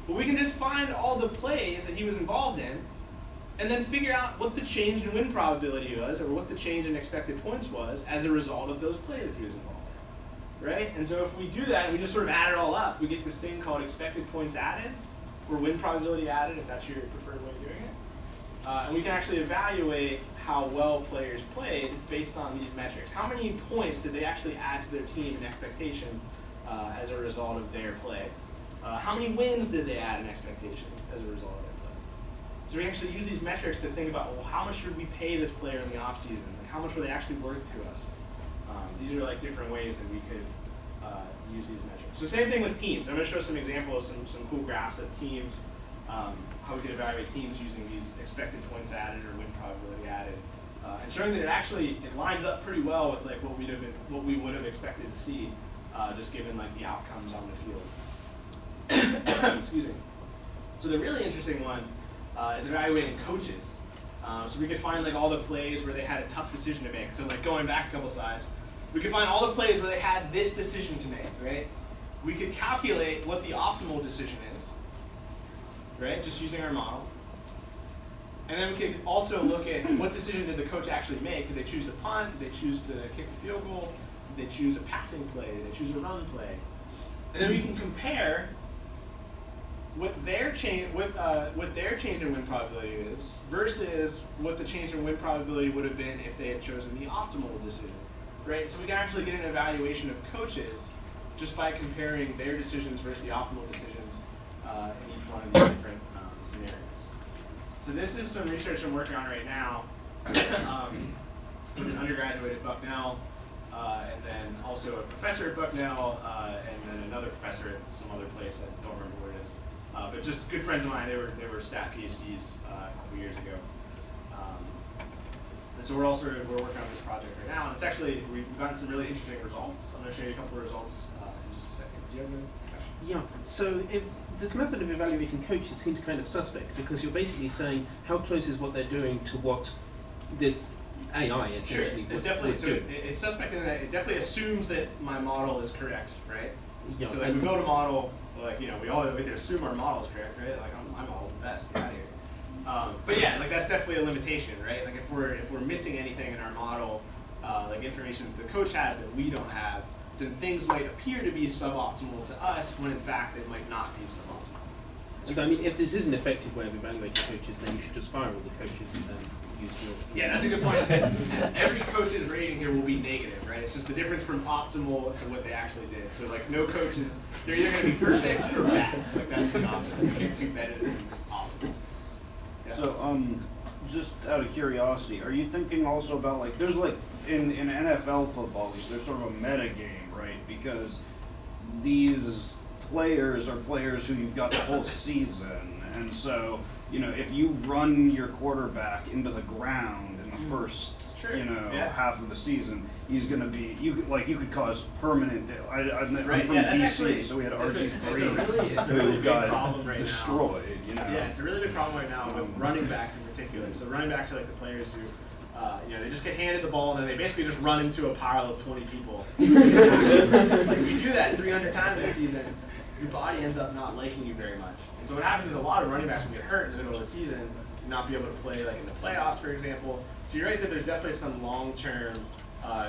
But we can just find all the plays that he was involved in and then figure out what the change in win probability was or what the change in expected points was as a result of those plays that he was involved in, right? And so if we do that, we just sort of add it all up. We get this thing called expected points added or win probability added, if that's your preferred way of doing it. And we can actually evaluate how well players played based on these metrics. How many points did they actually add to their team in expectation as a result of their play? How many wins did they add in expectation as a result of their play? So we actually use these metrics to think about, well, how much should we pay this player in the off season? Like, how much were they actually worth to us? These are like different ways that we could use these metrics. So same thing with teams. I'm going to show some examples, some cool graphs of teams, how we could evaluate teams using these expected points added or win probability added, and showing that it lines up pretty well with like what we would have expected to see, just given like the outcomes on the field. Excuse me. So the really interesting one is evaluating coaches. So we could find like all the plays where they had a tough decision to make. So like going back a couple slides, we could find all the plays where they had this decision to make, right? We could calculate what the optimal decision is, right? Just using our model. And then we could also look at what decision did the coach actually make. Did they choose to punt? Did they choose to kick the field goal? Did they choose a passing play? Did they choose a run play? And then we can compare what their change in win probability is versus what the change in win probability would have been if they had chosen the optimal decision, right? So we can actually get an evaluation of coaches just by comparing their decisions versus the optimal decisions in each one of these different scenarios. So this is some research I'm working on right now with an undergraduate at Bucknell, and then also a professor at Bucknell, and then another professor at some other place, I don't remember where it is. But just good friends of mine, they were stat PhDs a couple years ago. And so we're working on this project right now, and it's actually, we've gotten some really interesting results. I'm going to show you a couple of results in just a second. Do you have any question? Yeah, so this method of evaluating coaches seems kind of suspect because you're basically saying how close is what they're doing to what this AI essentially It's definitely, so it's suspect in that it definitely assumes that my model is correct, right? Yeah, so like we build a model, like, we can assume our model is correct, right? Like my model's the best, get out of here. But yeah, like that's definitely a limitation, right? Like if we're missing anything in our model, like information that the coach has that we don't have, then things might appear to be suboptimal to us when in fact they might not be suboptimal. So I mean, if this is an effective way of evaluating coaches, then you should just fire all the coaches and then use your... Yeah, that's a good point. Every coach's rating here will be negative, right? It's just the difference from optimal to what they actually did. So like no coaches, they're either going to be perfect or bad. Like that's the option. They can't be better than optimal. Yeah. So, just out of curiosity, are you thinking also about like, there's like, in NFL football, at least, there's sort of a meta game, right? Because these players are players who you've got the whole season, and so, if you run your quarterback into the ground in the first, half of the season, he's going to be, you could cause permanent, I'm from DC, so we had RG3 who got destroyed, Yeah, it's a really big problem right now with running backs in particular. So running backs are like the players who, they just get handed the ball and then they basically just run into a pile of 20 people. It's like if you do that 300 times this season, your body ends up not liking you very much. And so what happens is a lot of running backs will get hurt in the middle of the season and not be able to play like in the playoffs, for example. So you're right that there's definitely some long-term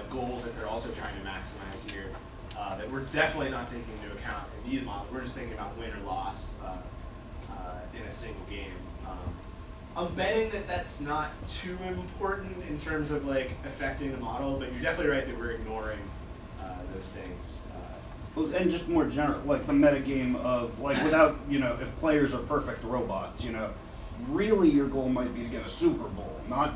goals that they're also trying to maximize here that we're definitely not taking into account in these models. We're just thinking about win or loss in a single game. I'm betting that that's not too important in terms of like affecting the model, but you're definitely right that we're ignoring those things. And just more general, like the metagame of like without, if players are perfect robots, really your goal might be to get a Super Bowl, not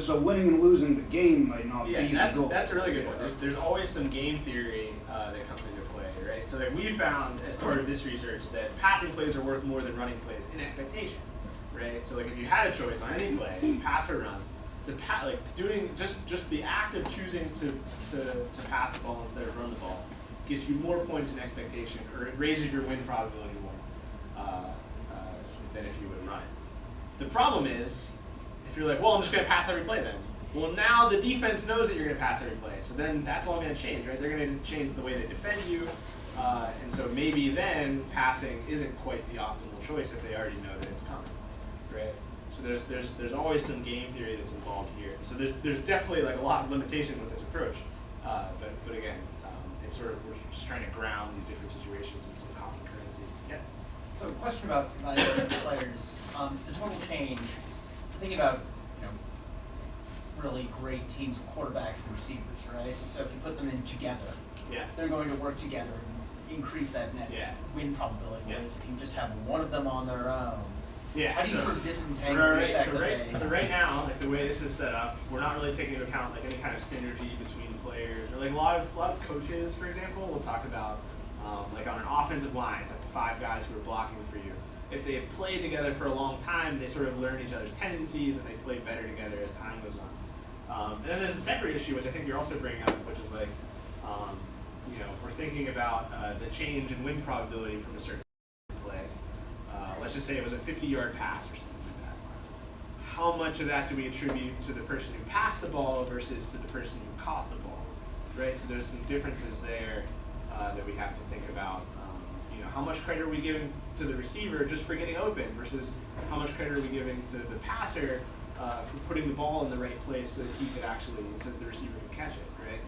so winning and losing the game might not be the goal. That's a really good point. There's always some game theory that comes into play, right? So that we found as part of this research that passing plays are worth more than running plays in expectation, right? So like if you had a choice on any play, pass or run, doing just the act of choosing to pass the ball instead of run the ball gets you more points in expectation, or it raises your win probability more than if you would run it. The problem is, if you're like, well, I'm just going to pass every play then. Well, now the defense knows that you're going to pass every play, so then that's all going to change, right? They're going to change the way they defend you, and so maybe then passing isn't quite the optimal choice if they already know that it's coming, right? So there's always some game theory that's involved here. So there's definitely like a lot of limitation with this approach, but again, it's sort of, we're just trying to ground these different situations in some common currency. Yeah. So a question about evaluating players. The total change, thinking about, really great teams of quarterbacks and receivers, right? So if you put them in together, they're going to work together and increase that net win probability. Whereas if you just have one of them on their own, Yeah. How do you so- sort of disentangle the Right, effect so of right, a- so right now, like the way this is set up, we're not really taking into account like any kind of synergy between players. Or like a lot of coaches, for example, will talk about like on an offensive line, it's like the 5 guys who are blocking for you. If they have played together for a long time, they sort of learn each other's tendencies and they play better together as time goes on. And then there's a separate issue, which I think you're also bringing up, which is like, we're thinking about the change in win probability from a certain play. Let's just say it was a 50-yard pass or something like that. How much of that do we attribute to the person who passed the ball versus to the person who caught the ball, right? So there's some differences there that we have to think about. How much credit are we giving to the receiver just for getting open versus how much credit are we giving to the passer for putting the ball in the right place so that he could actually, so that the receiver could catch it, right?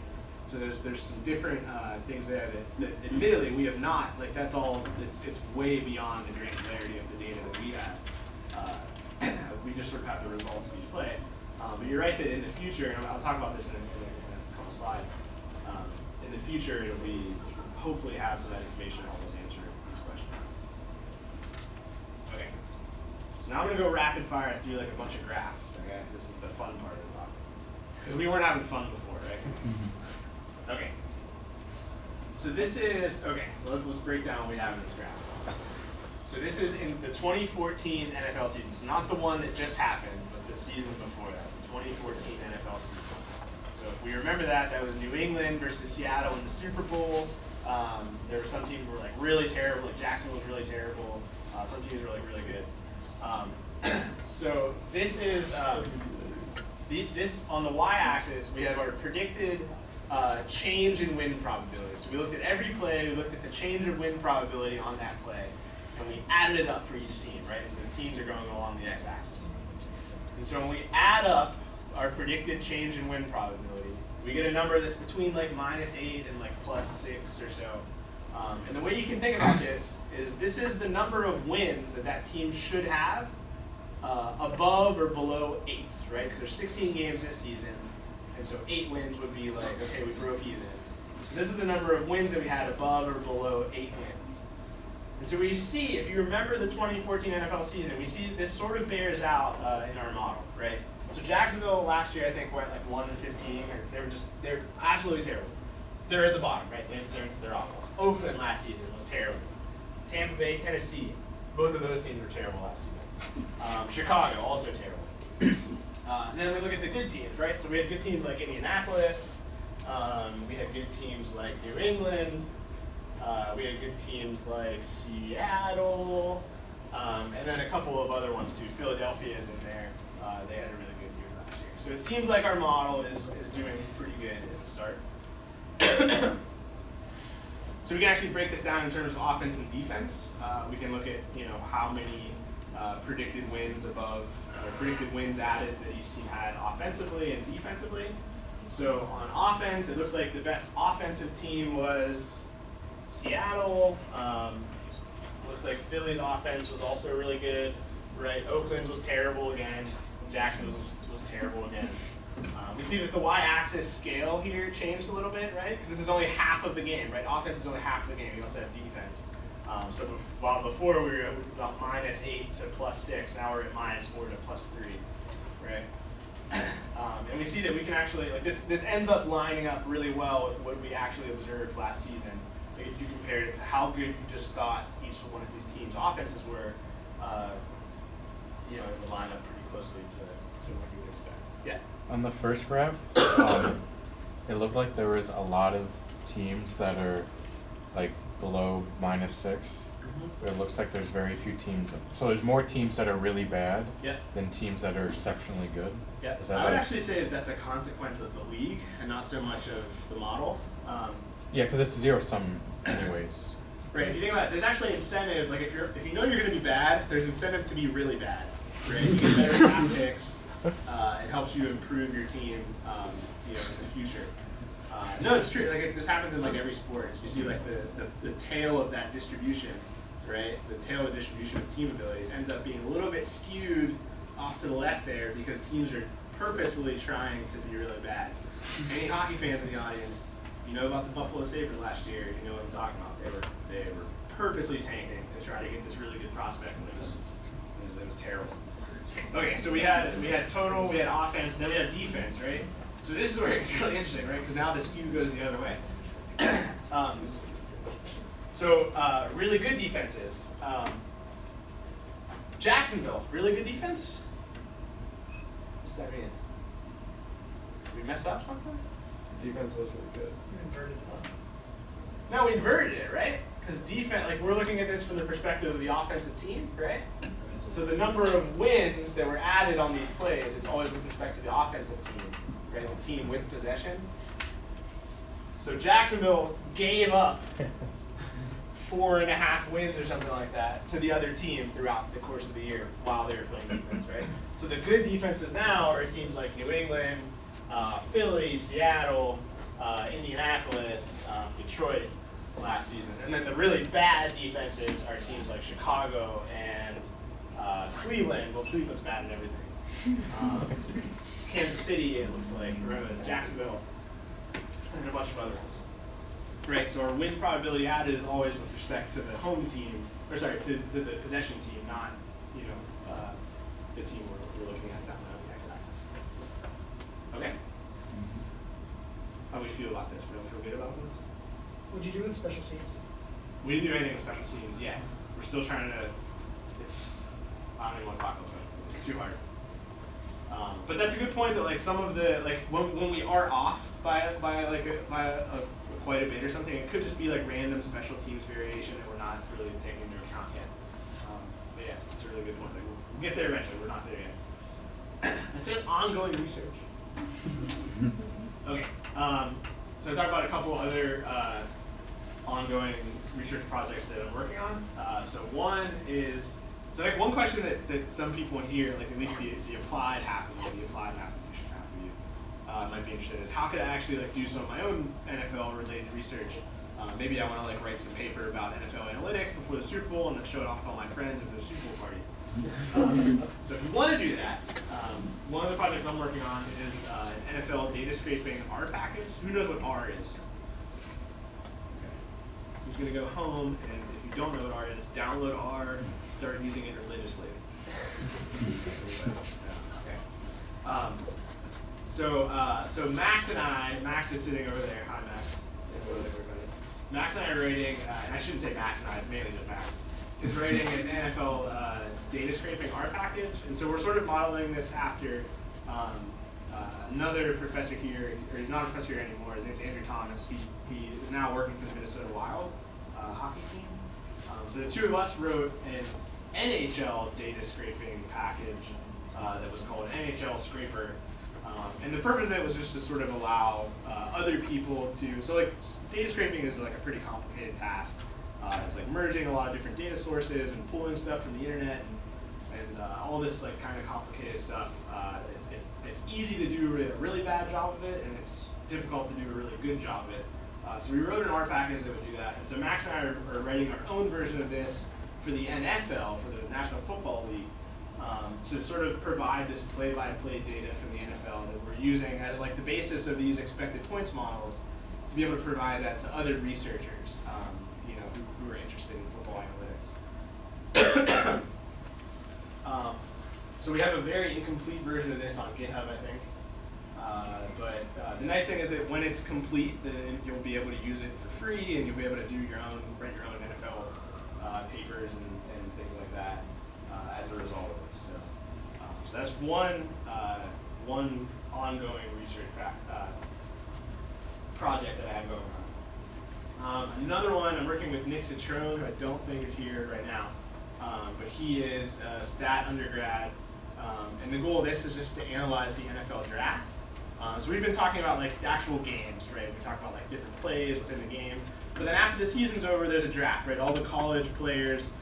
So there's some different things there that admittedly we have not, like that's all, it's way beyond the granularity of the data that we have. We just sort of have the results of each play. But you're right that in the future, and I'll talk about this in a couple slides, in the future it'll be, hopefully have some of that information to help us answer these questions. Okay, so now I'm gonna go rapid fire through like a bunch of graphs, okay? This is the fun part of the talk. Because we weren't having fun before, right? Okay. So this is, okay, so let's break down what we have in this graph. So this is in the 2014 NFL season. So not the one that just happened, but the season before that, the 2014 NFL season. So if we remember that, that was New England versus Seattle in the Super Bowl. There were some teams who were like really terrible, like Jacksonville was really terrible. Some teams were like really good. So this is, this on the y-axis, we have our predicted change in win probability. So we looked at every play, we looked at the change of win probability on that play, and we added it up for each team, right? So the teams are going along the x-axis. And so when we add up our predicted change in win probability, we get a number that's between like -8 and like +6 or so. And the way you can think about this is the number of wins that team should have above or below 8, right? Because there's 16 games in a season, and so 8 wins would be like, okay, we broke even. So this is the number of wins that we had above or below 8 wins. And so we see, if you remember the 2014 NFL season, we see this sort of bears out in our model, right? So Jacksonville last year, I think, went like 1-15, or they're absolutely terrible. They're at the bottom, right? They're awful. Oakland last season was terrible. Tampa Bay, Tennessee, both of those teams were terrible last season. Chicago, also terrible. And then we look at the good teams, right? So we had good teams like Indianapolis. We had good teams like New England. We had good teams like Seattle. And then a couple of other ones too. Philadelphia is in there. They had a really good year last year. So it seems like our model is doing pretty good at the start. So we can actually break this down in terms of offense and defense. We can look at how many predicted wins above, or predicted wins added that each team had offensively and defensively. So on offense, it looks like the best offensive team was Seattle. Looks like Philly's offense was also really good, right? Oakland was terrible again. Jackson was terrible again. We see that the y-axis scale here changed a little bit, right? Because this is only half of the game, right? Offense is only half the game. We also have defense. So while before we were about -8 to +6, now we're at -4 to +3, right? And we see that we can actually, like this ends up lining up really well with what we actually observed last season. Like if you compared it to how good you just thought each one of these teams' offenses were, it would line up pretty closely to what you would expect. Yeah. On the first graph, it looked like there was a lot of teams that are like below -6. But it looks like there's very few teams. So there's more teams that are really bad than teams that are exceptionally good. Yeah, Is that I would like actually say that that's a consequence of the league and not so much of the model. Yeah, because it's 0-sum anyways. Right. If you think about it, there's actually incentive. Like if you know you're going to be bad, there's incentive to be really bad. Right. You get better draft picks. It helps you improve your team, in the future. No, it's true. Like this happens in like every sport. You see like the tail of that distribution, right? The tail of the distribution of team abilities ends up being a little bit skewed off to the left there because teams are purposefully trying to be really bad. Any hockey fans in the audience, you know about the Buffalo Sabres last year. You know what I'm talking about. They were purposely tanking to try to get this really good prospect. It was terrible. Okay, so we had total, we had offense, then we had defense, right? So this is where it gets really interesting, right? Because now the skew goes the other way. Really good defenses. Jacksonville, really good defense? What's that mean? Did we mess up something? Defense was really good. You inverted it. No, we inverted it, right? Because defense, like we're looking at this from the perspective of the offensive team, right? So the number of wins that were added on these plays, it's always with respect to the offensive team, right? The team with possession. So Jacksonville gave up 4.5 wins or something like that to the other team throughout the course of the year while they were playing defense, right? So the good defenses now are teams like New England, Philly, Seattle, Indianapolis, Detroit last season. And then the really bad defenses are teams like Chicago and Cleveland. Well, Cleveland's bad in everything. Kansas City, it looks like. Remember, it's Jacksonville. And a bunch of other ones. Right, so our win probability added is always with respect to the home team, or sorry, to the possession team, not, the team we're looking at down there on the x-axis. Okay? How do we feel about this? We don't feel good about this? What'd you do with special teams? We didn't do anything with special teams yet. We're still trying to, I don't even want to talk about it. It's too hard. But that's a good point that like some of the, like when we are off by quite a bit or something, it could just be like random special teams variation that we're not really taking into account yet. But yeah, it's a really good point. Like, we'll get there eventually, we're not there yet. It's an ongoing research. Okay, so I talked about a couple other ongoing research projects that I'm working on. So one is, so like one question that some people in here, like at least the applied half of you, the applied mathematician half of you, might be interested in is how could I actually like do some of my own NFL related research? Maybe I want to like write some paper about NFL analytics before the Super Bowl and then show it off to all my friends at the Super Bowl party. So if you want to do that, one of the projects I'm working on is an NFL data scraping R package. Who knows what R is? Okay. Who's going to go home and if you don't know what R is, download R, start using it religiously. Okay. So Max and I, Max is sitting over there. Hi Max. Say hello to everybody. Max and I are writing, and I shouldn't say Max and I, it's mainly just Max, is writing an NFL data scraping R package. And so we're sort of modeling this after another professor here, or he's not a professor here anymore, his name's Andrew Thomas. He is now working for the Minnesota Wild hockey team. So the two of us wrote an NHL data scraping package that was called NHL Scraper. And the purpose of it was just to sort of allow other people to, so like data scraping is like a pretty complicated task. It's like merging a lot of different data sources and pulling stuff from the internet and all this like kind of complicated stuff. It's easy to do a really bad job of it, and it's difficult to do a really good job of it. So we wrote an R package that would do that. And so Max and I are writing our own version of this for the NFL, for the National Football League, to sort of provide this play-by-play data from the NFL that we're using as like the basis of these expected points models to be able to provide that to other researchers, who are interested in football analytics. So we have a very incomplete version of this on GitHub, I think. But the nice thing is that when it's complete, then you'll be able to use it for free, and you'll be able to do write your own NFL papers and things like that as a result of this. So that's one ongoing research project that I have going on. Another one, I'm working with Nick Citrone, who I don't think is here right now, but he is a stat undergrad, and the goal of this is just to analyze the NFL draft. So we've been talking about like the actual games, right? We talk about like different plays within the game, but then after the season's over, there's a draft, right? All the college players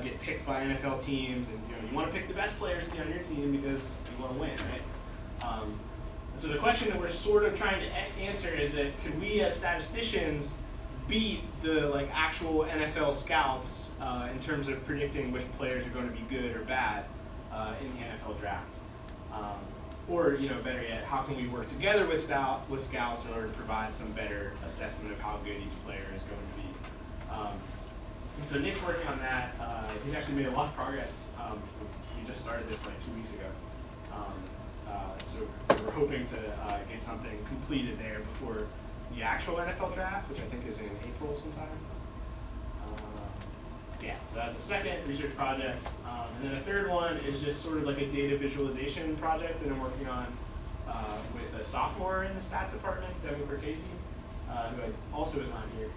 get picked by NFL teams, and you want to pick the best players to be on your team because you want to win, right? And so the question that we're sort of trying to answer is that could we as statisticians beat the like actual NFL scouts in terms of predicting which players are going to be good or bad in the NFL draft? Or better yet, how can we work together with scouts in order to provide some better assessment of how good each player is going to be? And so Nick's working on that. He's actually made a lot of progress. just started this like 2 weeks ago. So we're hoping to get something completed there before the actual NFL draft, which I think is in April sometime. Yeah, so that's the second research project. And then the third one is just sort of like a data visualization project that I'm working on with a sophomore in the stats department, Devin Cortese, who also is on here.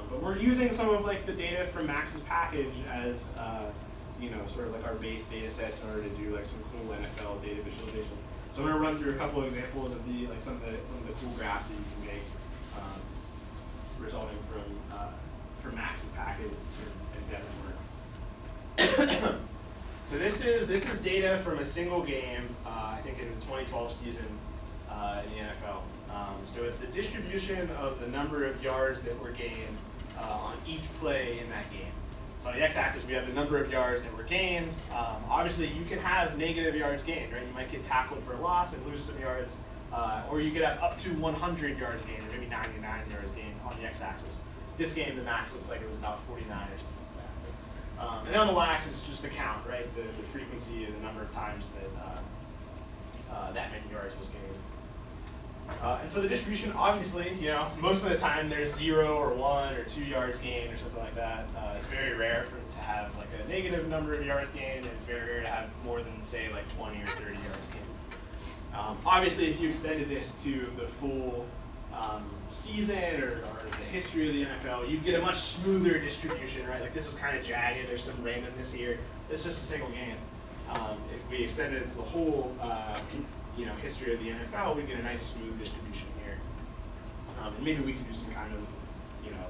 But we're using some of like the data from Max's package as you know, sort of like our base data sets in order to do like some cool NFL data visualization. So I'm going to run through a couple of examples of the like some of the cool graphs that you can make resulting from Max's package and Devin work. So this is data from a single game, I think in the 2012 season in the NFL. So it's the distribution of the number of yards that were gained on each play in that game. So on the x-axis, we have the number of yards that were gained. Obviously, you can have negative yards gained, right? You might get tackled for a loss and lose some yards, or you could have up to 100 yards gained, or maybe 99 yards gained on the x-axis. This game, the max looks like it was about 49 or something like that. And then on the y-axis is just the count, right? The frequency and the number of times that that many yards was gained. And so the distribution, obviously, you know, most of the time there's 0 or 1 or 2 yards gained or something like that. It's very rare for it to have like a negative number of yards gained, and it's very rare to have more than, say, like 20 or 30 yards gained. Obviously, if you extended this to the full season or the history of the NFL, you'd get a much smoother distribution, right? Like this is kind of jagged, there's some randomness here. It's just a single game. If we extended it to the whole you know, history of the NFL, we get a nice smooth distribution here. And maybe we can do some kind of, you know,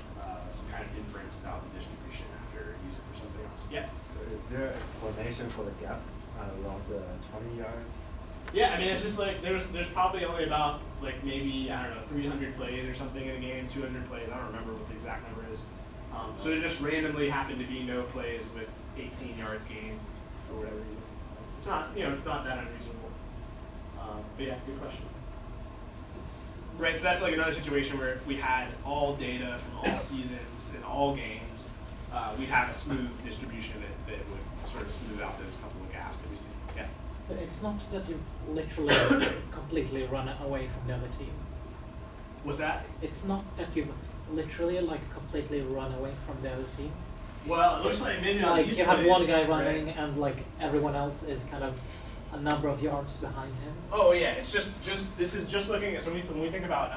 some kind of inference about the distribution after use it for something else. Yeah? So is there an explanation for the gap around the 20 yards? Yeah, I mean, it's just like, there's probably only about, like, maybe, I don't know, 300 plays or something in a game, 200 plays, I don't remember what the exact number is. So there just randomly happened to be no plays with 18 yards gained for whatever reason. It's not, you know, it's not that unreasonable. But yeah, good question. Right, so that's like another situation where if we had all data from all seasons and all games, we'd have a smooth distribution that would sort of smooth out those couple of gaps that we see. Yeah? So it's not that you literally completely run away from the other team. What's that? It's not that you've literally like completely run away from the other team. Well, it looks like maybe on like these you have plays, one guy running right? and like everyone else is kind of a number of yards behind him. Oh yeah, it's just this is just looking at, so when we think about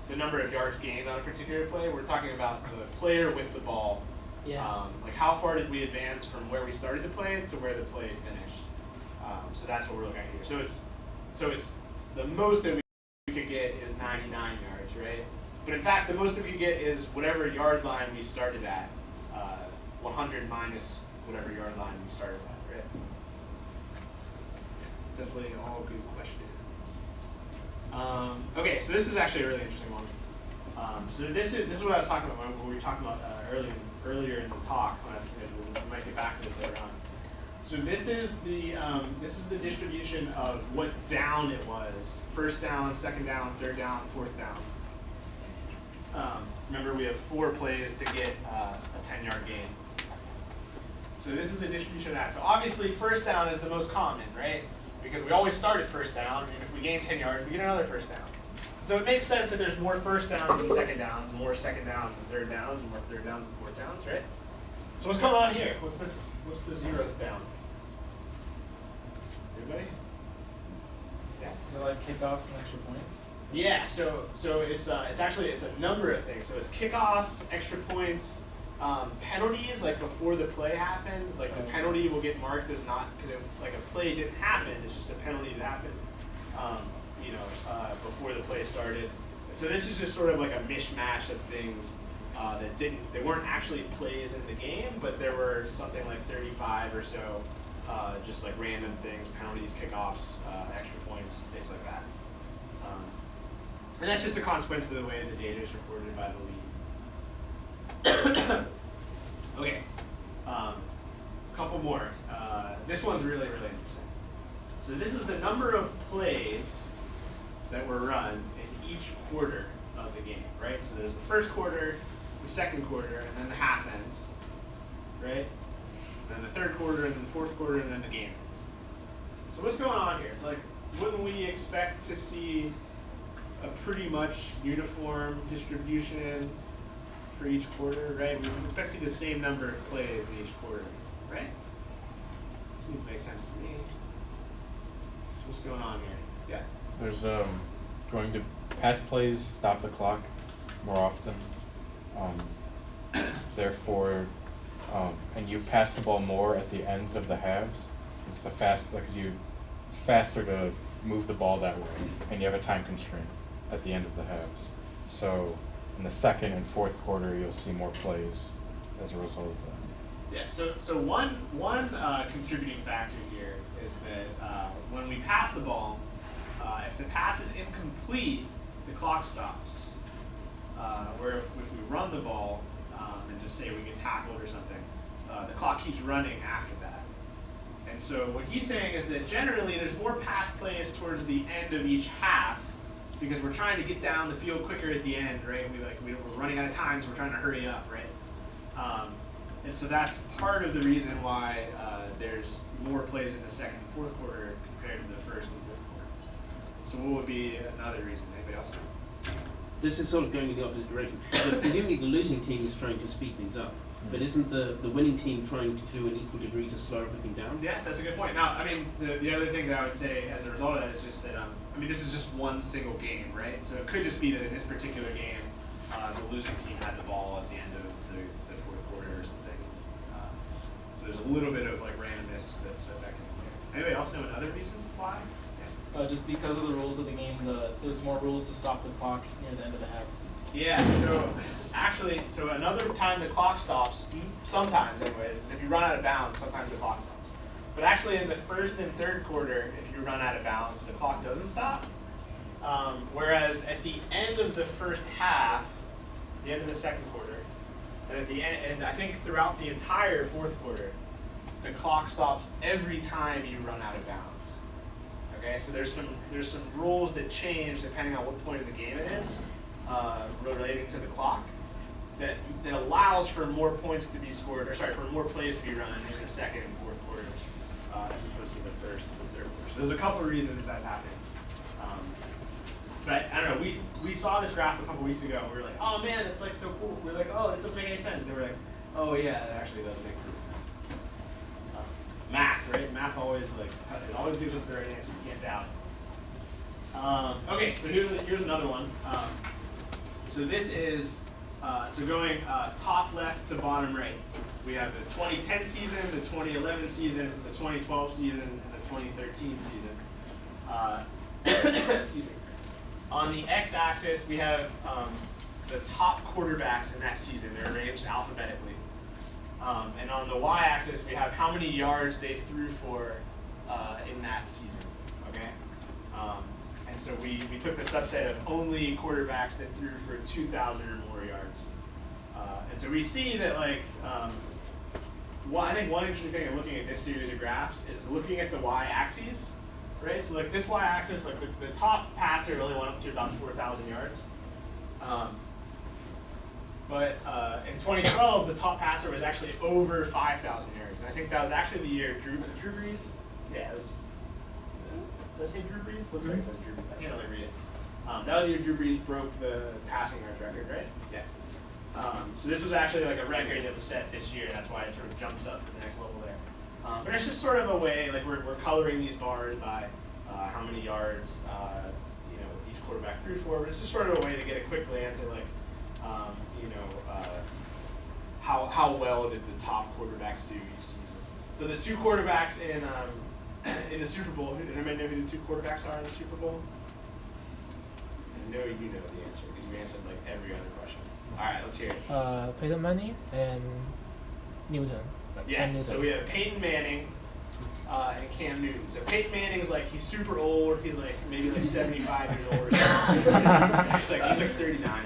the number of yards gained on a particular play, we're talking about the player with the ball. Yeah. Like how far did we advance from where we started the play to where the play finished? So that's what we're looking at here. So it's the most that we could get is 99 yards, right? But in fact, the most that we could get is whatever yard line we started at, 100 minus whatever yard line we started at, right? Definitely all good questions. Okay, so this is actually a really interesting one. So this is what I was talking about when we were talking about earlier in the talk. When I said we might get back to this later on. So this is the distribution of what down it was: first down, second down, third down, fourth down. Remember, we have 4 plays to get a 10-yard gain. So this is the distribution of that. So obviously, first down is the most common, right? Because we always start at first down, and if we gain 10 yards, we get another first down. So it makes sense that there's more first downs than second downs, and more second downs than third downs, and more third downs than fourth downs, right? So what's going on here? What's this? What's the 0th down? Everybody? Yeah. Is it like kickoffs and extra points? Yeah. So it's actually a number of things. So it's kickoffs, extra points, penalties. Like before the play happened, like the penalty will get marked as not because like a play didn't happen. It's just a penalty that happened. Before the play started. So this is just sort of like a mishmash of things they weren't actually plays in the game, but there were something like 35 or so, just like random things, penalties, kickoffs, extra points, things like that. And that's just a consequence of the way the data is recorded by the league. Okay, a couple more. This one's really, really interesting. So this is the number of plays that were run in each quarter of the game, right? So there's the first quarter, the second quarter, and then the half ends, right? And then the third quarter, and then the fourth quarter, and then the game ends. So what's going on here? It's like, wouldn't we expect to see a pretty much uniform distribution for each quarter, right? We would expect to see the same number of plays in each quarter, right? Seems to make sense to me. So what's going on here? Yeah. There's going to pass plays stop the clock more often. Therefore, and you pass the ball more at the ends of the halves. It's it's faster to move the ball that way, and you have a time constraint at the end of the halves. So in the second and fourth quarter, you'll see more plays as a result of that. Yeah. So one contributing factor here is that when we pass the ball, if the pass is incomplete, the clock stops. Where if we run the ball and just say we get tackled or something, the clock keeps running after that. And so what he's saying is that generally there's more pass plays towards the end of each half because we're trying to get down the field quicker at the end, right? We're running out of time, so we're trying to hurry up, right? And so that's part of the reason why there's more plays in the second and fourth quarter compared to the first and third quarter. So what would be another reason? Anybody else know? This is sort of going in the opposite direction. But presumably the losing team is trying to speed things up. But isn't the winning team trying to do an equal degree to slow everything down? Yeah, that's a good point. Now, I mean, the other thing that I would say as a result of that is just that, I mean, this is just one single game, right? So it could just be that in this particular game, the losing team had the ball at the end of the fourth quarter or something. So there's a little bit of like randomness that's affecting it. Anybody else know another reason why? Just because of the rules of the game, there's more rules to stop the clock near the end of the halves. Yeah, so actually, another time the clock stops, sometimes anyways, is if you run out of bounds, sometimes the clock stops. But actually in the first and third quarter, if you run out of bounds, the clock doesn't stop. Whereas at the end of the first half, the end of the second quarter, and at the end, and I think throughout the entire fourth quarter, the clock stops every time you run out of bounds. Okay, so there's some rules that change depending on what point of the game it is, relating to the clock, that allows for more points to be scored, or sorry, for more plays to be run in the second and fourth quarters, as opposed to the first and third quarter. So there's a couple of reasons that's happening. But I don't know, we saw this graph a couple weeks ago, and we were like, oh man, it's like so cool. We were like, oh, this doesn't make any sense. And they were like, oh yeah, it actually doesn't make perfect sense. So, math, right? Math always it always gives us the right answer. You can't doubt it. Okay, so here's another one. So this is going top left to bottom right. We have the 2010 season, the 2011 season, the 2012 season, and the 2013 season. Excuse me. On the x-axis, we have the top quarterbacks in that season. They're arranged alphabetically. And on the y-axis, we have how many yards they threw for in that season. Okay. And so we took the subset of only quarterbacks that threw for 2,000 or more yards. And so we see that I think one interesting thing in looking at this series of graphs is looking at the y-axis. Right, so like this y-axis, like the top passer only went up to about 4,000 yards. But in 2012, the top passer was actually over 5,000 yards. And I think that was actually the year was it Drew Brees? Yeah, it was. Did I say Drew Brees? Looks like it says Drew Brees. I can't really read it. That was the year Drew Brees broke the passing yards record, right? Yeah. So this was actually like a record that was set this year. That's why it sort of jumps up to the next level there. But it's just sort of a way, like we're coloring these bars by how many yards each quarterback threw for. But it's just sort of a way to get a quick glance at how well did the top quarterbacks do each season. So the two quarterbacks in the Super Bowl. Does anybody know who the two quarterbacks are in the Super Bowl? I know you know the answer because you answered like every other question. All right, let's hear it. Peyton Manning and Newton. Yes, so we have Peyton Manning and Cam Newton. So Peyton Manning's like, he's super old. He's like maybe like 75 years old or something. he's like 39.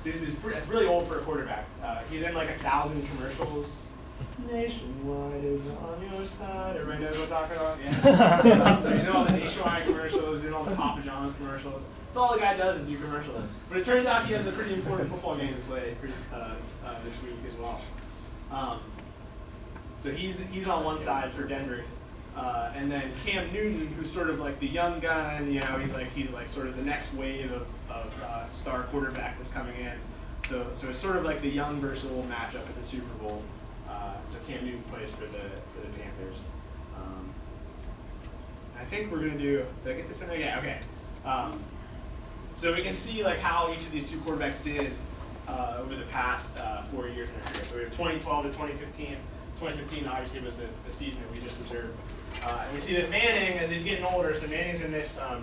That's really old for a quarterback. He's in like 1,000 commercials. Nationwide is on your side. Everybody knows what I'm talking about? Yeah. So he's in all the Nationwide commercials, in all the Papa John's commercials. That's all the guy does is do commercials. But it turns out he has a pretty important football game to play this week as well. So he's on one side for Denver. And then Cam Newton, who's sort of like the young gun, you know, he's like sort of the next wave of star quarterback that's coming in. So it's sort of like the young versus old matchup at the Super Bowl. So Cam Newton plays for the Panthers. I think we're gonna do. Did I get this in there? Yeah. Okay. So we can see like how each of these two quarterbacks did over the past 4 years in their career. So we have 2012 to 2015. 2015 obviously was the season that we just observed. And we see that Manning, as he's getting older, so Manning's in this, so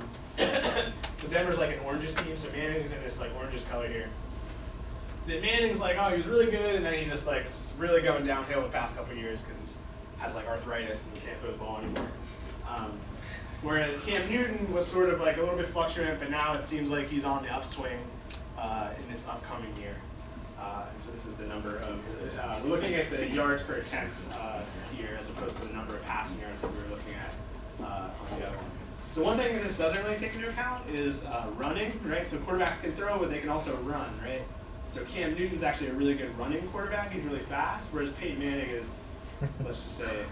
Denver's like an oranges team, so Manning's in this like oranges color here. So that Manning's like, oh, he was really good, and then he just like was really going downhill the past couple of years because he has like arthritis and he can't throw the ball anymore. Whereas Cam Newton was sort of like a little bit fluctuant, but now it seems like he's on the upswing in this upcoming year. And so this is the number of, we're looking at the yards per attempt here as opposed to the number of passing yards that we were looking at on the other one. So one thing that this doesn't really take into account is running, right? So quarterbacks can throw, but they can also run, right? So Cam Newton's actually a really good running quarterback. He's really fast, whereas Peyton Manning is, let's just say,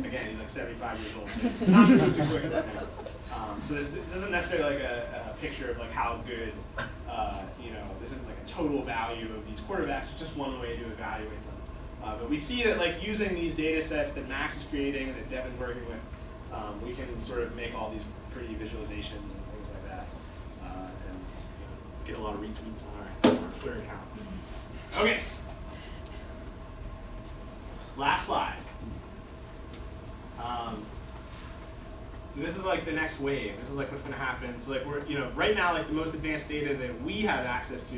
again, he's like 75 years old. So it's not moving too quick right now. So this isn't necessarily like a picture of like how good, you know, this isn't like a total value of these quarterbacks. It's just one way to evaluate them. But we see that like using these data sets that Max is creating and that Devin's working with, we can sort of make all these pretty visualizations and things like that, and you know, get a lot of retweets on our Twitter account. Okay. Last slide. So this is like the next wave. This is like what's going to happen. So like we're, you know, right now like the most advanced data that we have access to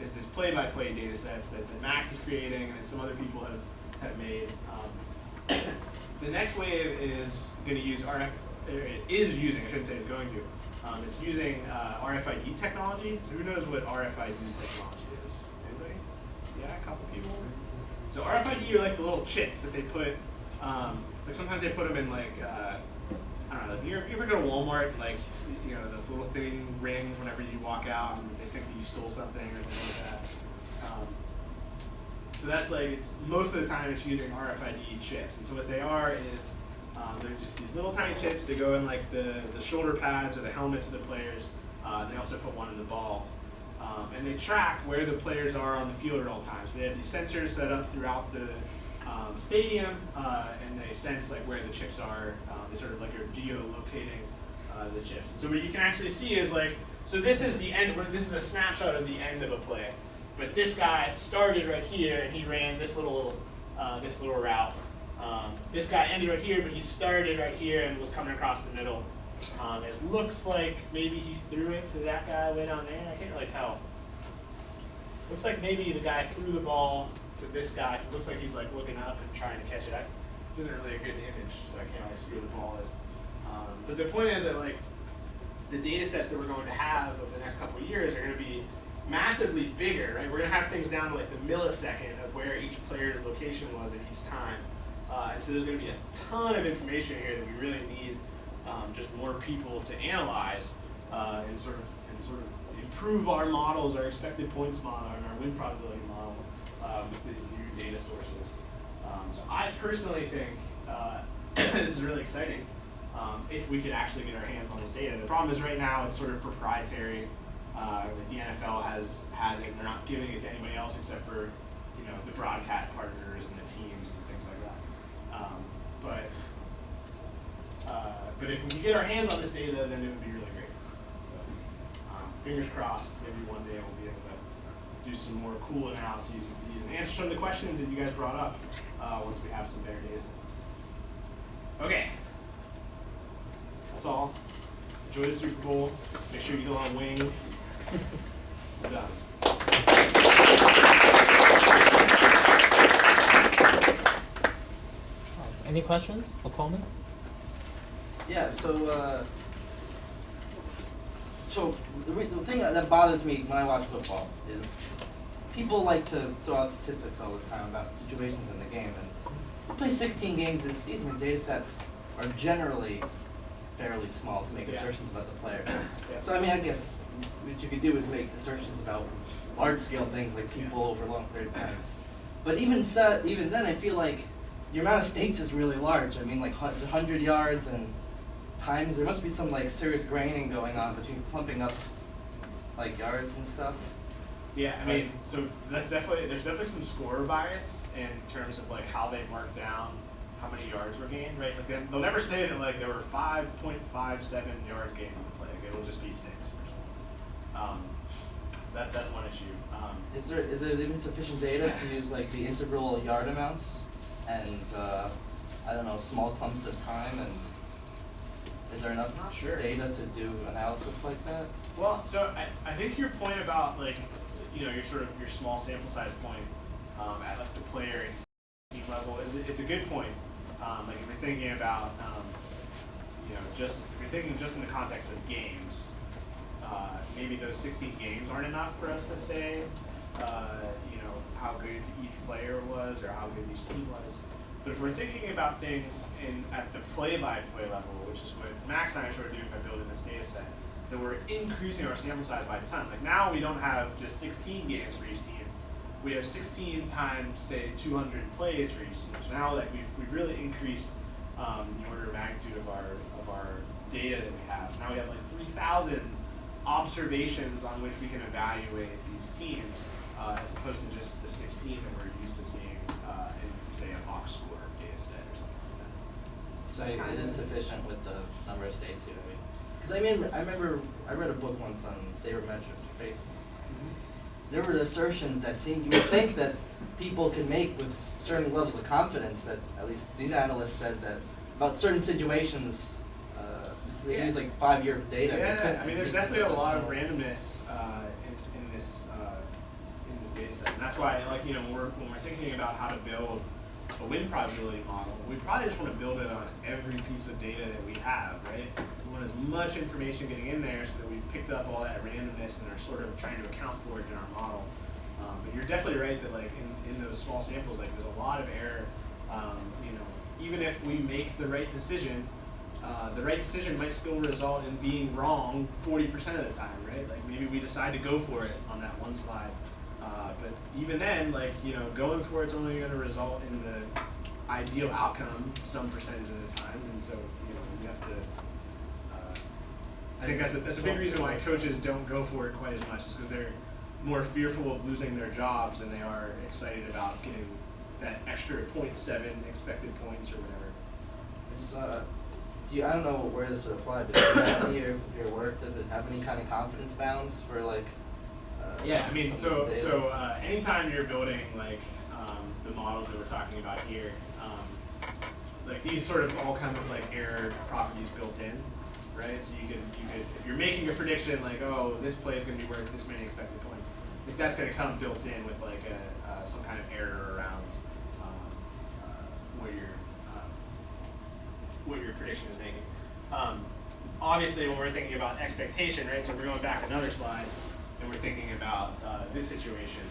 is this play-by-play data sets that Max is creating and that some other people have made. The next wave is going to use I shouldn't say is going to. It's using RFID technology. So who knows what RFID technology is? Anybody? Yeah, a couple people. So RFID are like the little chips that they put, like sometimes they put them in like, I don't know, like you ever go to Walmart and like, you know, the little thing ring whenever you walk out and they think that you stole something or something like that. So that's like, it's most of the time it's using RFID chips. And so what they are is, they're just these little tiny chips that go in like the shoulder pads or the helmets of the players. They also put one in the ball. And they track where the players are on the field at all times. So they have these sensors set up throughout the stadium, and they sense like where the chips are. They sort of like are geolocating the chips. And so what you can actually see is like, so this is the end. This is a snapshot of the end of a play. But this guy started right here, and he ran this little route. This guy ended right here, but he started right here and was coming across the middle. It looks like maybe he threw it to that guy way down there. I can't really tell. Looks like maybe the guy threw the ball to this guy. It looks like he's like looking up and trying to catch it. This isn't really a good image, so I can't really see where the ball is. But the point is that like the data sets that we're going to have over the next couple of years are going to be massively bigger, right? We're going to have things down to like the millisecond of where each player's location was at each time. And so there's going to be a ton of information here that we really need just more people to analyze and sort of improve our models, our expected points model, and our win probability model with these new data sources. So I personally think this is really exciting if we could actually get our hands on this data. The problem is right now it's sort of proprietary. The NFL has it. They're not giving it to anybody else except for the broadcast partners and the teams and things like that. But if we can get our hands on this data, then it would be really great. So fingers crossed, maybe one day we'll be able to do some more cool analyses with these and answer some of the questions that you guys brought up once we have some better data sets. Okay. That's all. Enjoy the Super Bowl. Make sure you eat a lot of wings. We're done. Any questions or comments? Yeah, so the thing that bothers me when I watch football is people like to throw out statistics all the time about situations in the game, and we play 16 games this season, and data sets are generally fairly small to make assertions about the players. So I mean, I guess what you could do is make assertions about large-scale things like people over long period of times. But even then, I feel like your amount of states is really large. I mean, like 100 yards and times, there must be some like serious graining going on between pumping up like yards and stuff. Yeah, I mean, so there's definitely some score bias in terms of like how they mark down how many yards were gained, right? Like they'll never say that like there were 5.57 yards gained on the play. Like, it'll just be 6 or something. That's one issue. Is there even sufficient data to use like the integral yard amounts and I don't know, small clumps of time, and is there enough Not sure. data to do analysis like that? Well, so I think your point about like, you know, your small sample size point at like the player and team level it's a good point. Like if you're thinking about, you know, if you're thinking just in the context of games, maybe those 16 games aren't enough for us to say, you know, how good each player was or how good each team was. But if we're thinking about things at the play-by-play level, which is what Max and I are sort of doing by building this data set, so we're increasing our sample size by a ton. Like now we don't have just 16 games for each team. We have 16 times, say, 200 plays for each team. So now like we've really increased the order of magnitude of our data that we have. So now we have like 3,000 observations on which we can evaluate these teams, as opposed to just the 16 that we're used to seeing in, say, a box score data set or something like that. So it is sufficient with the number of states here. Because I mean, I remember I read a book once on sabermetrics based. There were assertions that you would think that people can make with certain levels of confidence, that at least these analysts said that about certain situations, they use like 5-year data. Yeah, I mean, there's definitely a lot of randomness in this data set, and that's why, like, you know, when we're thinking about how to build a win probability model, we probably just want to build it on every piece of data that we have, right? We want as much information getting in there so that we've picked up all that randomness and are sort of trying to account for it in our model. But you're definitely right that like in those small samples, like there's a lot of error. You know, even if we make the right decision might still result in being wrong 40% of the time, right? Like maybe we decide to go for it on that one slide. But even then, like, you know, going for it's only going to result in the ideal outcome some percentage of the time, and so, you know, you have to. I think that's a big reason why coaches don't go for it quite as much, is because they're more fearful of losing their jobs than they are excited about getting that extra 0.7 expected points or whatever. I don't know where this would apply, but do you have any of your work, does it have any kind of confidence bounds for like? Yeah, I mean, so anytime you're building like the models that we're talking about here, like these sort of all kind of like error properties built in, right? So you could if you're making a prediction like, oh, this play is going to be worth this many expected points, like that's going to come built in with like some kind of error around what your prediction is making. Obviously, when we're thinking about expectation, right? So if we're going back another slide, and we're thinking about this situation,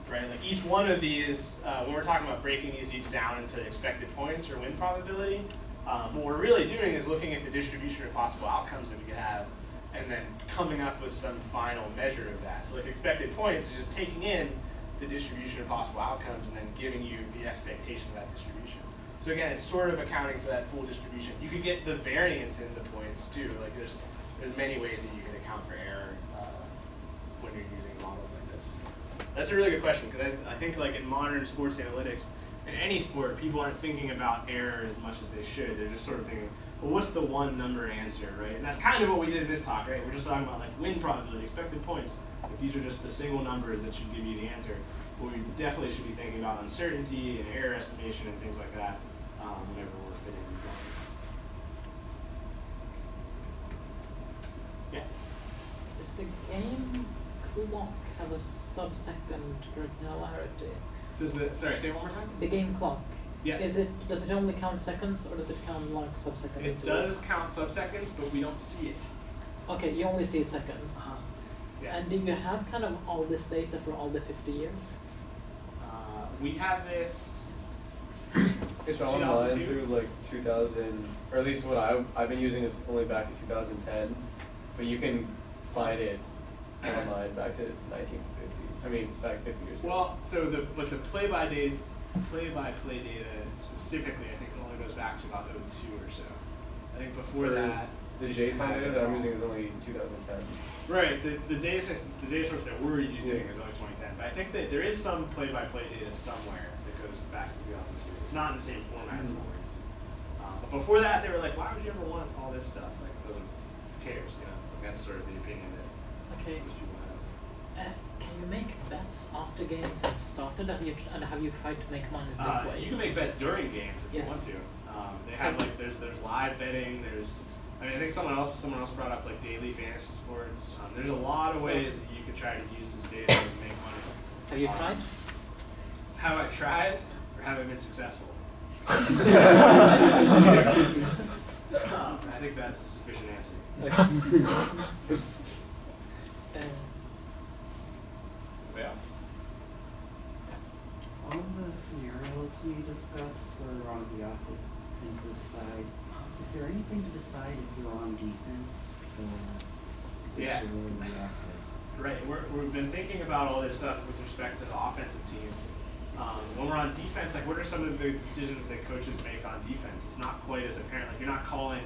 right? Like each one of these, when we're talking about breaking these each down into expected points or win probability, what we're really doing is looking at the distribution of possible outcomes that we could have, and then coming up with some final measure of that. So like expected points is just taking in the distribution of possible outcomes and then giving you the expectation of that distribution. So again, it's sort of accounting for that full distribution. You could get the variance in the points too. Like there's many ways that you can account for error when you're using models like this. That's a really good question, because I think like in modern sports analytics, in any sport, people aren't thinking about error as much as they should. They're just sort of thinking, well, what's the one number answer, right? And that's kind of what we did in this talk, right? We're just talking about like win probability, expected points. Like these are just the single numbers that should give you the answer. But we definitely should be thinking about uncertainty and error estimation and things like that whenever we're fitting these models. Yeah. Does the game clock have a sub-second granularity? Sorry, say it one more time? The game clock. Yeah. Does it only count seconds, or does it count like sub-second? It does count sub-seconds, but we don't see it. Okay, you only see seconds. Yeah. And do you have kind of all this data for all the 50 years? We have this. It's 2002? online through like 2000, or at least what I've been using is only back to 2010, but you can find it online back to 1950. I mean, back 50 years ago. Well, so the play-by-play data specifically, I think it only goes back to about 02 or so. I think before For that. The JSON data that I'm using is only 2010. Right, the data source that we're using is only 2010, but I think that there is some play-by-play data somewhere that goes back to 2002. It's not in the same format as what we're using. But before that, they were like, why would you ever want all this stuff? Like, it doesn't, who cares, you know? Like, that's sort of the opinion that Okay. most people have. Can you make bets after games have started? Have you tried to make money this way? You can make bets during games if Yes. you want to. They have like there's live betting. I think someone else brought up like daily fantasy sports. There's a lot of ways that you could try to use this data to make money. Have you tried? Have I tried or have I been successful? I think that's a sufficient answer. Anybody else? All the scenarios we discussed were on the offensive side. Is there anything to decide if you're on defense or is it Yeah. really the offense? Right, we've been thinking about all this stuff with respect to the offensive team. When we're on defense, like what are some of the decisions that coaches make on defense? It's not quite as apparent. Like you're not calling,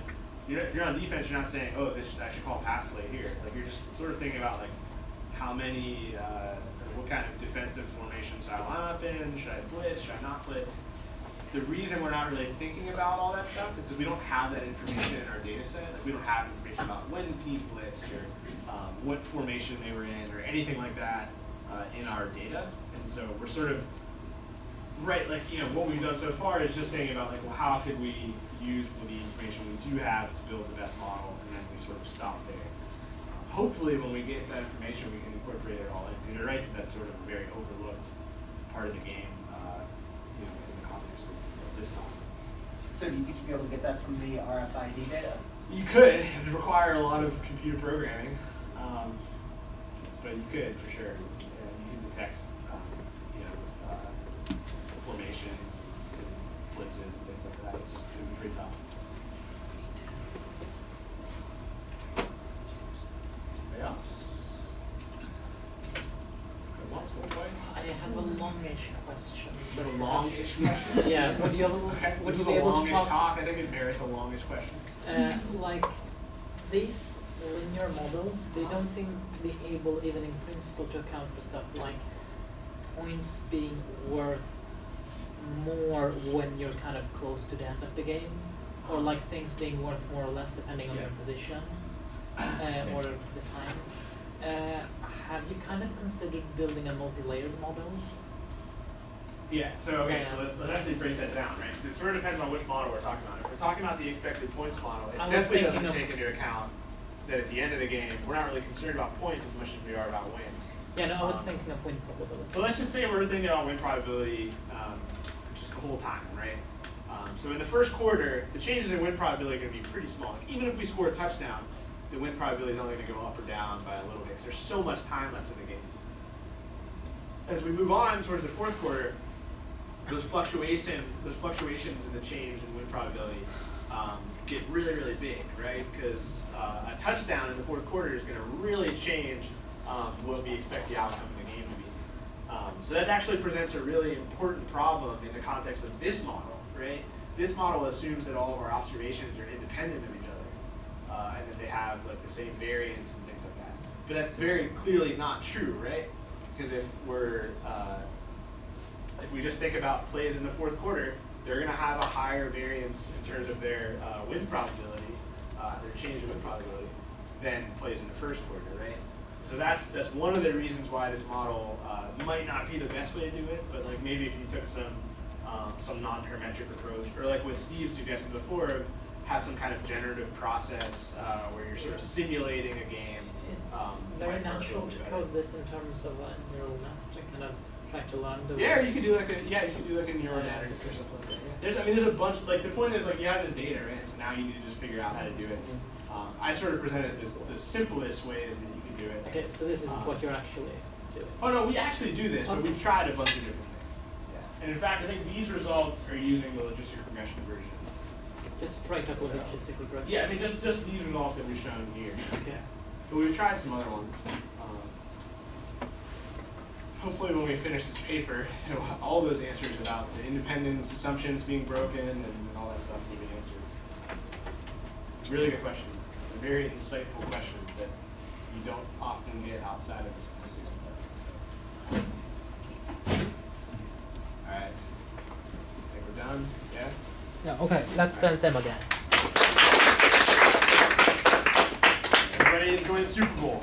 if you're on defense, you're not saying, oh, I should call pass play here. Like you're just sort of thinking about like how many, what kind of defensive formation should I line up in? Should I blitz? Should I not blitz? The reason we're not really thinking about all that stuff is because we don't have that information in our data set. Like we don't have information about when the team blitzed or what formation they were in or anything like that in our data. And so we're sort of, right, like, you know, what we've done so far is just thinking about like, well, how could we use the information we do have to build the best model, and then we sort of stop there. Hopefully when we get that information, we can incorporate it all in. And you're right that that's sort of a very overlooked part of the game, you know, in the context of this time. So do you think you'd be able to get that from the RFID data? You could. It would require a lot of computer programming, but you could for sure. And you can detect, you know, formations, and blitzes, and things like that. It would be pretty tough. Anybody else? Going once, going twice. I have a longish question. A longish question? Yeah, would you, Okay, would this you is be a able to longish talk? talk. I think it merits a longish question. Like these linear models, they don't seem to be able, even in principle, to account for stuff like points being worth more when you're kind of close to the end of the game, or like things being worth more or less depending on your position or the time. Have you kind of considered building a multi-layered model? Yeah, so okay, so let's actually break that down, right? Because it sort of depends on which model we're talking about. If we're talking about the expected points model, it definitely doesn't take into account that at the end of the game, we're not really concerned about points as much as we are about wins. Yeah, no, I was thinking of win probability. But let's just say we're thinking about win probability just the whole time, right? So in the first quarter, the changes in win probability are going to be pretty small. Like, even if we score a touchdown, the win probability is only going to go up or down by a little bit because there's so much time left in the game. As we move on towards the fourth quarter, those fluctuations in the change in win probability get really, really big, right? Because a touchdown in the fourth quarter is going to really change what we expect the outcome of the game to be. So that actually presents a really important problem in the context of this model, right? This model assumes that all of our observations are independent of each other, and that they have like the same variance and things like that. But that's very clearly not true, right? Because if we just think about plays in the fourth quarter, they're going to have a higher variance in terms of their win probability, their change in win probability, than plays in the first quarter, right? So that's one of the reasons why this model might not be the best way to do it, but like maybe if you took some non-parametric approach, or like what Steve suggested before, of have some kind of generative process where you're sort of simulating a game. It's very natural to code this in terms of a neural net to kind of try to learn the Yeah, ways. you could do like a neural net or something like that. Yeah. There's a bunch. Like the point is like you have this data, right? So now you need to just figure out how to do it. I sort of presented the simplest ways that you can do it. Okay, so this isn't what you're actually doing. Oh no, we actually do this, but we've tried a bunch of different things. Yeah. And in fact, I think these results are using the logistic regression version. Just straight up logistic regression. Yeah, I mean just these results that we've shown here. Yeah. But we've tried some other ones. hopefully when we finish this paper, all those answers about the independence assumptions being broken and all that stuff will be answered. It's a really good question. It's a very insightful question that you don't often get outside of the statistics department. So. All right. I think we're done. Yeah? Yeah, okay, let's dance them again. Everybody enjoy the Super Bowl.